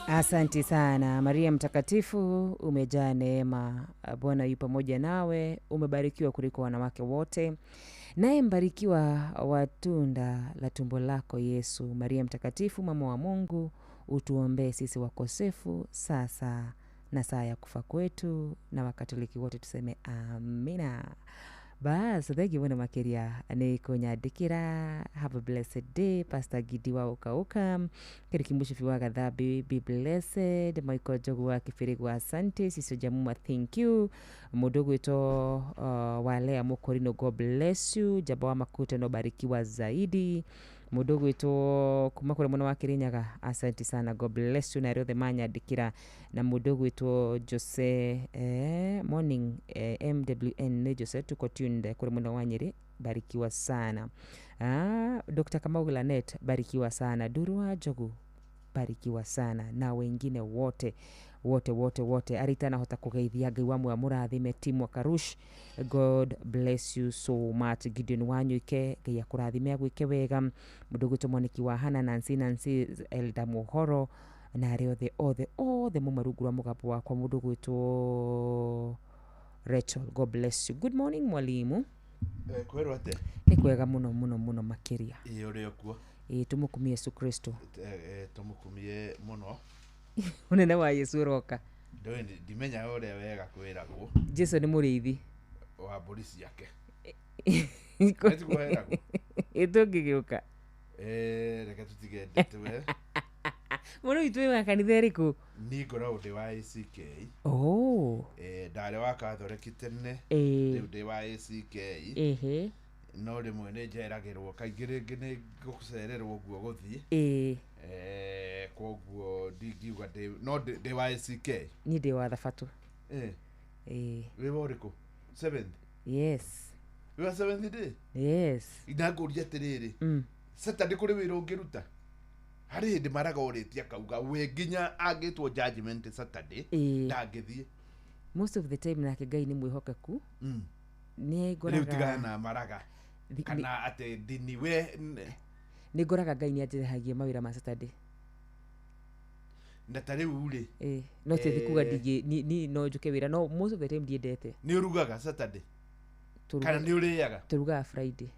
Asante sana Maria mtakatifu, umejaa neema, Bwana yu pamoja nawe, umebarikiwa kuliko wanawake wote, naye mbarikiwa watunda la tumbo lako Yesu. Maria mtakatifu, mama wa Mungu, utuombee sisi wakosefu sasa na saa ya kufa kwetu, na Wakatoliki wote tuseme amina. Bas, thank you mwana makeria ni kunyandikira. Have a blessed day. Pastor Gidi wa Uka Kirikimushu fiwa gathabi, be blessed. Michael Jogu wa Kifirigu asante. Siso Jamuma, thank you. Mudogo ito Walea Mokorino, God bless you. Jabawa Makuta no barikiwa zaidi. Mudogo ito kumakura mwana wa Kirinyaga asante sana, God bless you. Na riothe manyandikira. Na mudogo ito Jose morning MWN Jose tuko tunde kule mwana wa Nyeri, barikiwa sana. Dr. Kamau Lanet barikiwa sana. Durua Jogu barikiwa sana, na wengine wote aritana hota kugeithia Ngai wa mwa murathime timu wa Karush, God bless you so much. Gideon wanyu ike Ngai akurathime agwike wega. Mudogo tomoniki wa Hana Nancy Elda Mohoro na riothe othe mumarugura mugapo wa kwa mudogo ito Rachel, God bless you. Good morning mwalimu. Kwero ate? Ni kwega muno makiria. Uri okuo? Tumukumie Yesu Kristo. Tumukumie muno. Unene wa Yesu roka. Ndimenya ore wega kwiragwo. Jesu ni muriithi wa polisi yake. Eti kwiragwo. Giuka. Reke tutigende tuwe. Muno itwe wa kanitha eriku? Niko na ude wa ACK. Ndare wa Catholic tene. Ude wa ACK. No rimwe nĩ njeragĩrwo kaingĩ rĩngĩ nĩ gũcererwo guo gũthiĩ. Koguo ndingiuga no ndĩ wa ACK. Ni ndĩ wa Thabatu. Wĩ wa ũrĩkũ? 7th? Yes. Wĩ wa 7th day? Yes. Ndakũria atĩrĩrĩ. Saturday kũrĩ wĩra ũngĩruta? Harĩ hĩndĩ maraga ũrĩtia kauga we nginya angĩtwo judgment Saturday ndangĩthiĩ. Most of the time nake Ngai nĩ mwĩhokeku. Nĩ ngoraga rĩu tigana na maraga kana ate dini we nĩ ngoraga Ngai nĩ anjerehagia mawĩra ma Saturday. Na tarĩ ule no te thikuga ni no njuke wĩra, no most of the time ndiendete. Nĩ urugaga Saturday kana nĩ ũrĩaga? Turugaga Friday.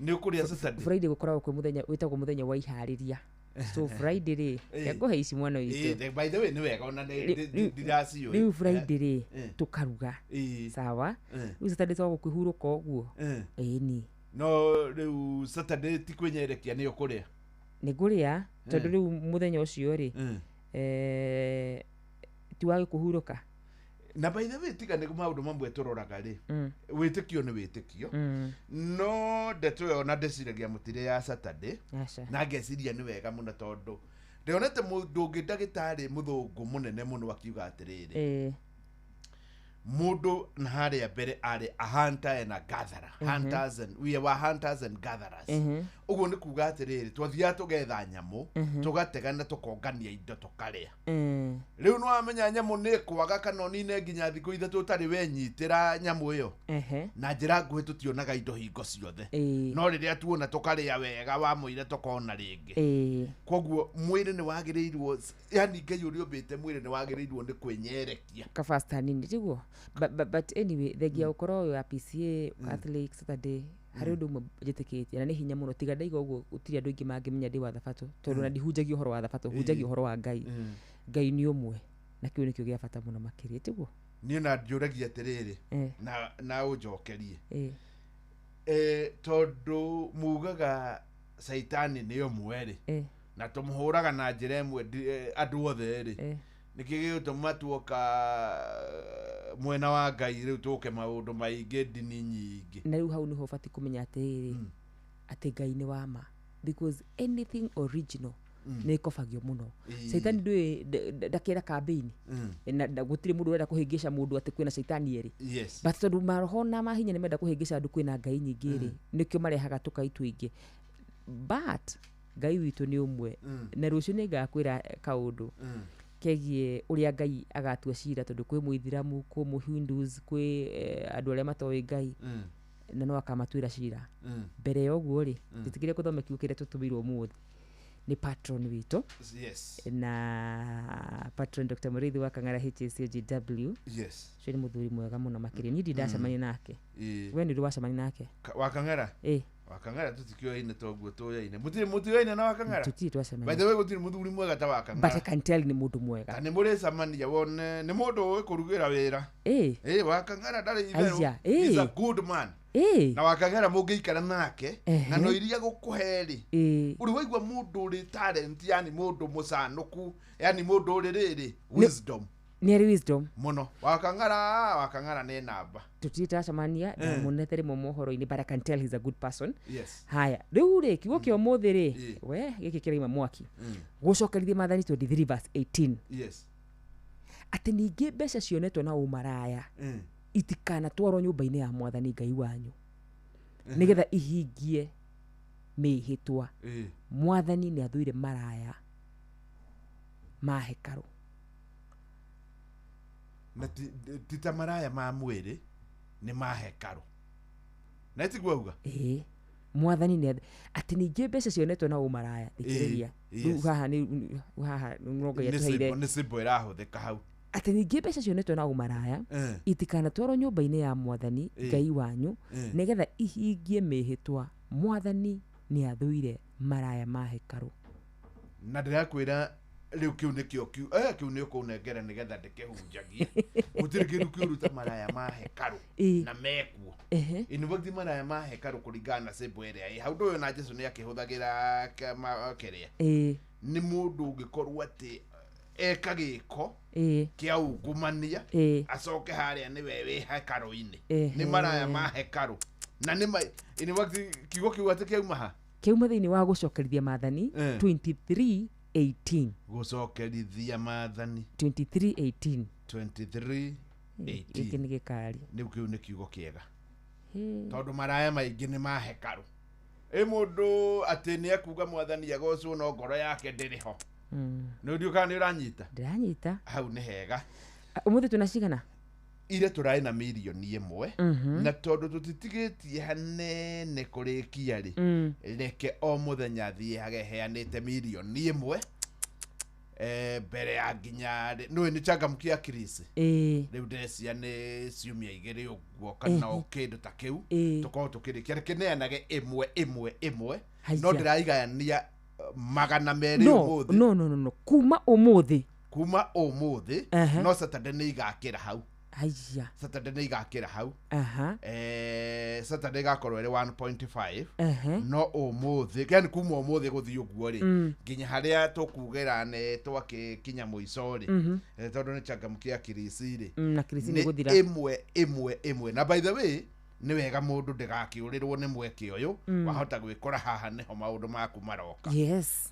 Nĩ ũkũrĩa Saturday? Friday gũkoragwo kwĩ mũthenya wĩtagwo mũthenya wa iharĩria. So Friday rĩ yakũhe ici mwana witũ. By the way nĩ wega ona ndiracio. Rĩu Friday rĩ tukaruga. Sawa? Rĩu Saturday twa gũkĩhurũka ũguo. Ni no rĩu Saturday ti kwĩnyerekia nĩ ũkũrĩa? Nĩ ngũrĩa tondũ rĩu mũthenya ũcio rĩ ti wa kũhurũka. Na by the way tiga nĩ maũndũ mamwe tũroraga rĩ wĩtĩkio nĩ wĩtĩkio no ndeto yo na ndeciragia mũtire ya Saturday na ngeciria nĩ wega mũno tondũ ndionete mũndũ ũngĩ ndagĩtarĩ mũthũngũ mũnene mũno akiuga atĩrĩrĩ mũndũ na harĩa mbere arĩ a hunter and a gatherer. Hunters and we were hunters and gatherers. Ũguo nĩ kuga atĩrĩrĩ twathiaga tũgetha nyamũ tũgatega na tũkongania indo tũkarĩa. Rĩu nĩ wamenya nyamũ nĩ kwaga kana nine nginya thikũ ithatũ ũtarĩ wenyitĩra nyamũ ĩyo na njĩra nguhĩ tũtionaga indo hingo ciothe, no rĩrĩa tuona tũkarĩa wega wa mũire tũkona rĩngĩ. Koguo mwĩrĩ nĩ wagĩrĩirwo yani Ngai ũrĩa ũmbĩte mwĩrĩ nĩ wagĩrĩirwo nĩ kwĩnyerekia kabasta nini tiguo. but anyway thegia ukoro yo PCA Catholic Saturday hari undu umwe njitikitie na ni hinya muno tiga ndaiga uguo utiri andu ingi mangimenya ndi wa thabato tondu na ndihunjagia uhoro wa thabato hunjagia uhoro wa Ngai Ngai ni umwe na kiu nikio gia bata muno makiria tiguo ni na njuragia atiriri na unjokerie tondu mugaga saitani ni umwe ri na tumuhuraga na njira imwe andu othe ri nikigio tumatuoka mwena wa Ngai riu tuke maundu maingi dini nyingi na riu hau niho bati kumenya atiriri ati Ngai ni wa ma because anything original ni kofagio muno saitani ndakira campaign na gutiri mundu wenda kuhingisha mundu ati kwina saitani eri but tondu maroho na mahinya ni menda kuhingisha andu kwina Ngai nyingi ri nikio marehaga tukaitu ingi but Ngai witu ni umwe na rucio ni ngakwira kaundu kegie uria Ngai agatua cira tondu kwi muithiramu kwi muhindus kwi andu aria matoe Ngai na no akamatuira cira mbere ya uguo ri titikire kuthomeki ukire tutumirwo muthi ni patron witu na patron Dr. Murithi wa Kang'ara HSCGW ni muthuri mwega muno makiria ni ndacemania nake we ni ndwacemania nake wa Kang'ara wa Kang'ara tutikio ine toguo toya mutiri ine na wa Kang'ara tuti twacemania by the way gutiri muthuri mwega ta wa Kang'ara but I can tell ni mundu mwega kana muri samania wone ni mundu we kurugira wira wa Kang'ara ndari ibero is a good man na wa Kang'ara mungiikara nake na no iria gukuheri uri waigwa mundu uri talent yani mundu musanuku yani mundu uri riri wisdom ni wisdom muno wa Kang'ara ni namba tutita samania na munethere mohoro ini but I can tell he's a good person haya riu ri kiugo kio muthi ri we giki kiraima mwaki gucokerithia Mathani 23 verse 18 ati ningi mbeca cionetwo na umaraya itikana twaro nyumba-ini ya Mwathani Ngai wanyu nigetha ihingie mihitwa Mwathani ni athuire maraya ma hekaru na tita maraya ma mwiri ni ma hekaru na itigwa uga Mwathani ni ati ningi mbeca cionetwo na umaraya thikiriria haha ngonga ya tuheire ni simbo irahuthika hau ati ningi mbeca cionetwo na umaraya itikana twaro nyumba-ini ya Mwathani Ngai wanyu nigetha ihingie mihitwa Mwathani ni athuire maraya ma hekaru na ndirakwira riu kiu nikio kiu ni ukunengera nigetha ndikehunjagie gutiri kindu kiuruta maraya ma hekaru na mekuo inubakti maraya ma hekaru kuringana na simbo area hau ndoyo na Jesu ni akihuthagira keria ni mundu ungikorwo ati eka giko kia ungumania acoke haria ni wewe hekaru-ini ni maraya ma hekaru na ni inubakti kiugo kiu ati kiuma thiini wa gucokerithia Mathani 23:18 gucokerithia Mathani 23:18 iki ni gikari ni kiu ni kiugo kiega tondu maraya maingi ni ma hekaru mundu ati ni akuga Mwathani agocwo no ngoro yake ndiriho no ndiuka ni uranyita ndiranyita hau ni hega umuthi tunacigana ire turai na milioni imwe na tondu tutitigitie hanene kurikia ri reke o muthenya thie hageheanite milioni imwe mbere ya nginya no ni changamkia kirisi riu ndecia ni ciumia igiri uguo kana ukindu ta kiu tukorwo tukirikia reke neanage imwe no ndiraigania magana meri umuthi no kuma umuthi no Saturday ni igakira hau Aija. Saturday ni igakira hau Saturday gakorwo ri 1.5 no umuthi yani kuma umuthi guthii uguo ri nginya haria tukugira ne twakikinya muico ri tondu ni changamkia kirisi ri na kirisi ni guthira imwe na by the way ni wega mundu ndigakiurirwo ni mweke uyu wahota gwikora haha niho maundu maku maroka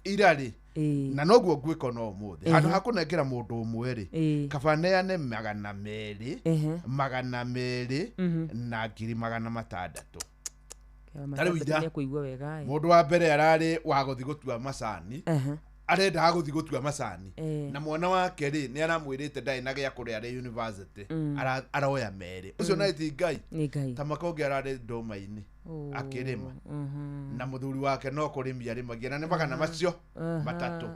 irari na noguo ngwiko no umuthi handu hakunengera mundu umwe ri kabaneane magana meri na ngiri magana matandatu mundu wa mbere arari wa guthi gutua macani arenda guthi gutua macani na mwana wake ri ni aramwirite ndai na gya kuria ri university aroya meri ucio na ti Ngai ta makonge arari ndoma-ini akirima na muthuri wake no kurimia rimagia na ni magana macio matatu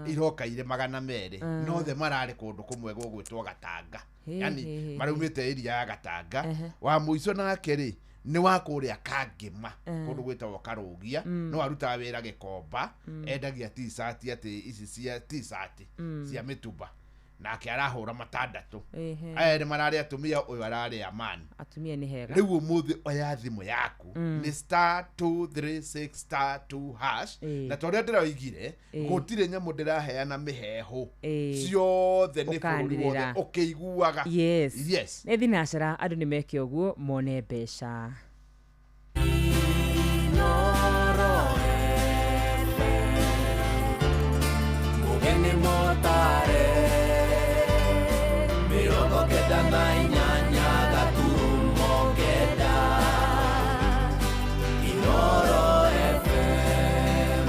iroka ire magana meri no the marari kundu kumwe gugwitwo Gatanga yani marumite iria ya Gatanga wa muico nake ri ni wa kuria Kangima kundu gwitwo Karugia no aruta wira Gikomba endagia t-shirt ati ici cia t-shirt cia mitumba nake arahura matandatu aya ni marari atumia uyu arari amani atumia ni hega riu muthi oya thimu yaku ni *236*2# na toria ndiraigire gutire nyamu ndiraheana miheho ciothe ni bururi wothe ukiguaga yes ni thinacera andu ni meke uguo mone mbeca mugeni motare mirongo kenda na inyanya gaturumo kenda Inoro FM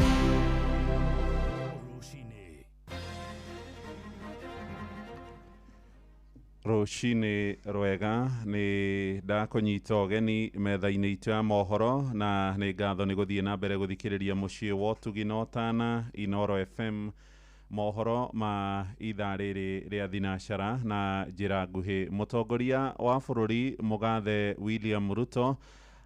Rucini rwega ni ndakunyita ugeni metha-ini itu ya mohoro na ni ngatho ni guthie na mbere guthikiriria mucii wa Utugi na Utana Inoro FM mohoro ma ithaa riri ria thinacara na njira nguhi. Mutongoria wa bururi Mugathe William Ruto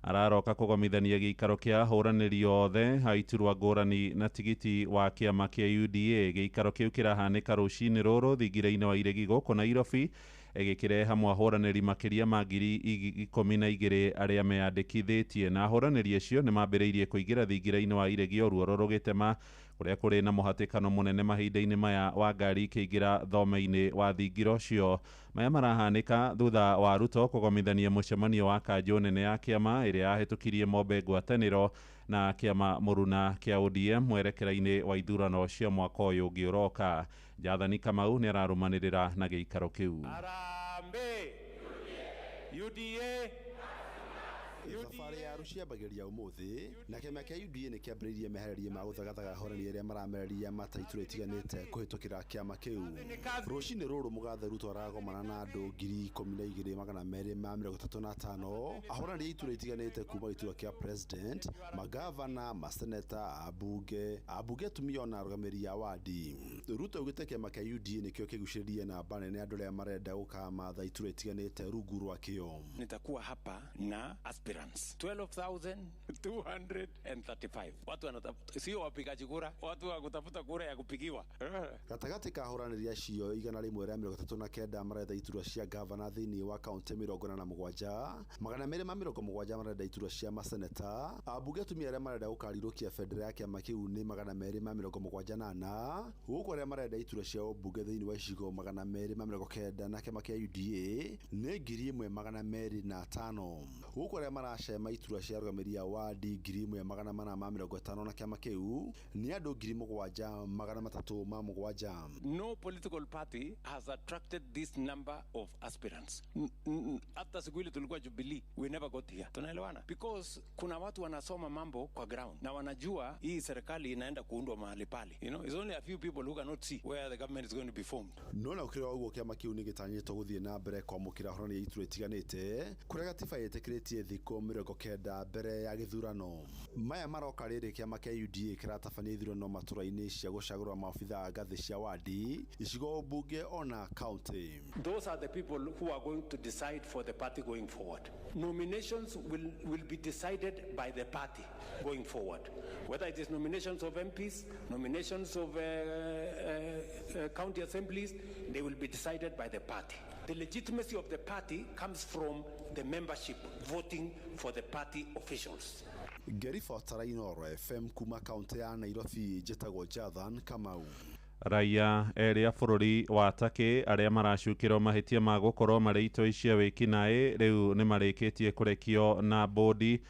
araroka kugomithania giikaro kia huraniri yothe haiturwa ngurani na tigiti wa kiama kia UDA. Giikaro kiu kirahanika rucini ruru thingire-ini wa Iregi guku Nairobi egikireha mwahuraniri makiria ma 12,000 aria meyandikithitie na ahuraniri acio ni mambiriirie kuingira thingire-ini wa Iregi oruo rurugitema kuria kuri na muhatikano munene mahinda-ini maya wa ngari ikiingira thome-ini wa thingiro cio. Maya marahanika thutha wa Ruto kugomithania mucemanio wa kanjo nene ya kiama iria yahitukirie mombe ngwataniro na kiama muruna kia ODM mwerekera-ini wa ithurano cia mwaka uyu ungi uroka. Jathani Kamau ni ararumanirira na giikaro kiu. Arambe UDA Thabarĩ ya Ruciambagiria umuthi na kiama kia UDA ni kiambiriirie meharĩria ma gũthagathaga ahorani arĩa maramereria mataiturũ itiganĩte kũhĩtũkĩra kiama kĩu. Rũcinĩ rũrũ Mugathe Ruto aragomana na andũ 12,235 ahorani a iturũ itiganĩte kuma gĩturwa kia president, magavana, maseneta, ambunge atumia na arũgamĩrĩri a wadi. Ruto augĩte kiama kia UDA nĩkĩo kĩgucĩrĩirie namba nene andũ arĩa marenda gũkamatha iturũ itiganĩte rungu rwakĩo. Nitakuwa hapa na aspirants 12,235. Watu wanatafuta, sio wapigaji kura, watu wa kutafuta kura ya kupigiwa. Gatagati ka ahũranĩri acio 139 maretha iturwa cia gavana thĩinĩ wa kaunti 47, 270 marenda iturwa cia maseneta, ambunge atumia arĩa marenda gũkarirũkia bendera ya kiama kĩu nĩ 278, gũkũ arĩa marenda iturwa cia ũmbunge thĩinĩ wa icigo 290 na kiama kĩa UDA nĩ 1,205, gũkũ arĩa maracema iturwa cia arũgamĩrĩri a wadi 1,450 na kiama kĩu nĩ andũ 7,307. No political party has attracted this number of aspirants. Hata siku ile tulikuwa Jubilee, we never got here. Tunaelewana? Because kuna watu wanasoma mambo kwa ground na wanajua hii serikali inaenda kuundwa mahali pale. You know, it's only a few people who cannot see where the government is going to be formed. No na ukira uguo kiama kiu ni gitanyitwo guthie na mbere kwamukira ahorani a iturwa itiganĩte kuria gatiba yetĩkĩrĩtie thikũ 90 mbere ya gĩthurano. Maya maroka rĩrĩ kiama kia UDA kĩratabania ithurano matũra-inĩ cia gũcagũra maobitha a ngathĩ cia wadi, icigo mbunge ona county. Those are the people who are going to decide for the party going forward. Nominations will be decided by the party going forward. Whether it is nominations of MPs, nominations of county assemblies, they will be decided by the party. The legitimacy of the party comes from the membership voting for the party officials. Gary Fotara Inoro FM kuma kaunti ya Nairobi, njĩtagwo Jathan Kamau. Raia eri a bururi wa Turkey aria maracukirwo mahitia ma gukorwo mari itoi cia wikinaĩ riu ni marikitie kurekio na bodi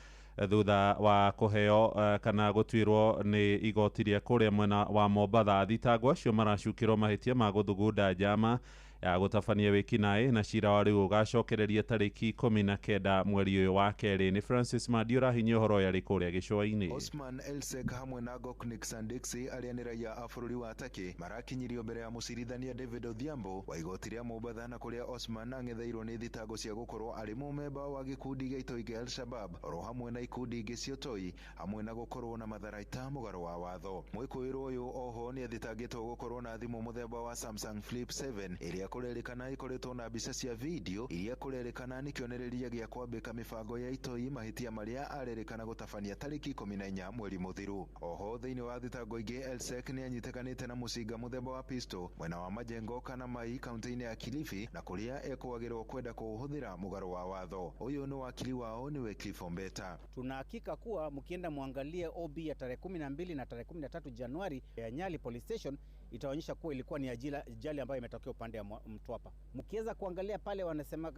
thutha wa kuheo kana gutwirwo ni igoti ria kuria mwena wa Mombatha. Thitango acio maracukirwo mahitia ma guthugunda njama ya gutabania wikinaĩ na cira wa rĩu ũgacokereria tarĩki 19 mweri ũyũ wa kerĩ. Nĩ Francis Madiora hinya ũhoro ya rĩkũrĩa gĩcũa-inĩ. Osman Elsek hamwe na Goknik Sandiksi arĩa nĩ raia a bũrũri wa Turkey marakinyirio mbere ya mũcirithania David Odhiambo wa igoti rĩa Mombasa, na kũrĩa Osman ang'etheirwo nĩ thitango cia gũkorwo arĩ mũmemba wa gĩkundi gĩa itoi gĩa Al-Shabab oro hamwe na ikundi ingĩ cia ũtoi hamwe na gũkorwo na matharaita mũgarũ wa watho. Mwĩkũĩrwo ũyũ oho nĩ athitangĩtwo gũkorwo na thimũ mũthemba wa Samsung Flip 7 ĩrĩa kũrerĩkana ĩkoretwo na mbica cia video iria kũrerĩkana nĩ kĩonereria gĩa kwambĩka mĩbango ya itoi, mahĩtia marĩa arerĩkana gũtabania tarĩki 14 mweri mũthiru. Oho thĩinĩ wa thitango ingĩ Elsek nĩ anyitĩkanĩte na mũcinga mũthemba wa pistol mwena wa Majengo kana Mai kaunti-inĩ ya Kilifi, na kũrĩa ekwagĩrĩrwo kwenda kũhũthĩra mũgarũ wa watho. Ũyũ nĩ wakili wao ni Wycliffe Ombeta. Tunahakika kuwa mkienda muangalie OB ya tarehe 12 na tarehe 13 Januari ya Nyali Police Station itaonyesha kuwa ilikuwa ni ajali ambayo imetokea upande wa Mtwapa. Mkiweza kuangalia pale wanasema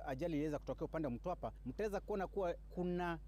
ajali iliweza kutokea upande wa Mtwapa, mtaweza kuona kuwa kuna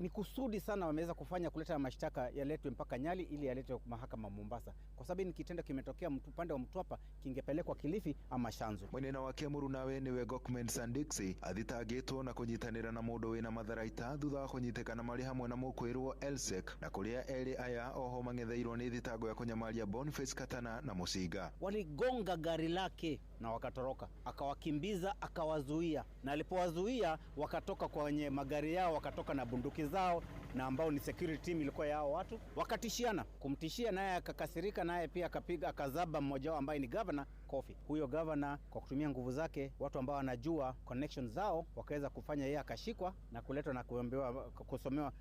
ni kusudi sana wameweza kufanya kuleta mashtaka yaletwe mpaka Nyali ili yaletwe mahakama Mombasa, kwa sababu ni kitendo kimetokea upande wa Mtwapa kingepelekwa Kilifi ama Shanzu. Mwenena wa Kiamuru nawe niwe Gokmen Sandiksi athitangĩtwo na kũnyitanĩra na mũndũ wĩna matharaita thutha wa kũnyitĩkana marĩ hamwe na mũkwĩrwo Elsek, na kũrĩa erĩ aya oho mang'etheirwo nĩ thitango ya kunyamaria Boniface Katana na Musinga. Waligonga gari lake na wakatoroka, akawakimbiza akawazuia, na alipowazuia wakatoka kwenye magari yao, wakatoka na bunduki zao na ambao ni security team ilikuwa yao watu, wakatishiana. Kumtishia naye akakasirika, naye pia akapiga akazaba mmoja wao ambaye ni governor Kofi. Huyo governor kwa kutumia nguvu zake, watu ambao wanajua connections zao, wakaweza kufanya yeye akashikwa na kuletwa na kuambiwa kusomewa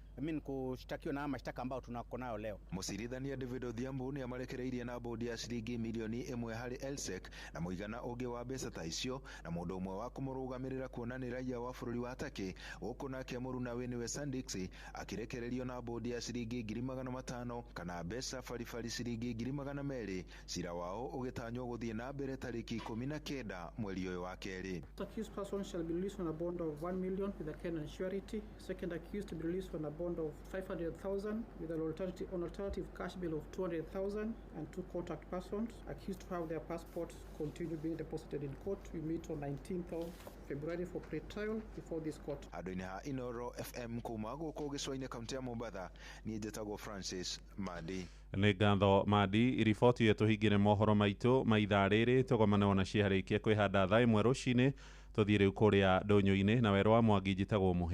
kushtakiwa na mashtaka ambao tunako nayo leo. Mũcirithania David Odhiambo nĩ amarekereirie na bodi ya ciringi milioni 1 harĩ Elsek na mũigana ũngĩ wa mbeca ta icio, na mũndũ ũmwe wa kũmũrũgamĩrĩra kuona nĩ raia wa bũrũri wa Turkey. Gũkũ nake Mũru nawe niwe Sandiksi akirekererio na bodi ya ciringi 500,000 kana mbeca baribari ciringi 200,000, cira wao ũgĩtanywo gũthiĩ na mbere tarĩki 19 mweri ũyũ wa kerĩ. Accused person shall be released on a bond of 1 million with a Kenyan surety. Second accused to be released on a bond of 500,000 with an alternative cash bill of 200,000, and 2 contact persons accused to have their passports continue being deposited in court. We meet on 19th of February for pre-trial before this court. Andũ-inĩ ha Inoro FM kuma gũkũ gĩcũa-inĩ kaunti ya Mombasa, niĩ njĩtagwo Francis Madi. Nĩ ngatho Madi. Riboti yetu hingĩre mohoro maitũ ma ithaa rĩrĩ tũgomane ona ciarĩkia kwĩhanda thaa ĩmwe rũcinĩ. Tũthiĩ rĩu kũrĩa ndũnyũ-inĩ na Werũ wa Mwangi njĩtagwo Mũhĩ.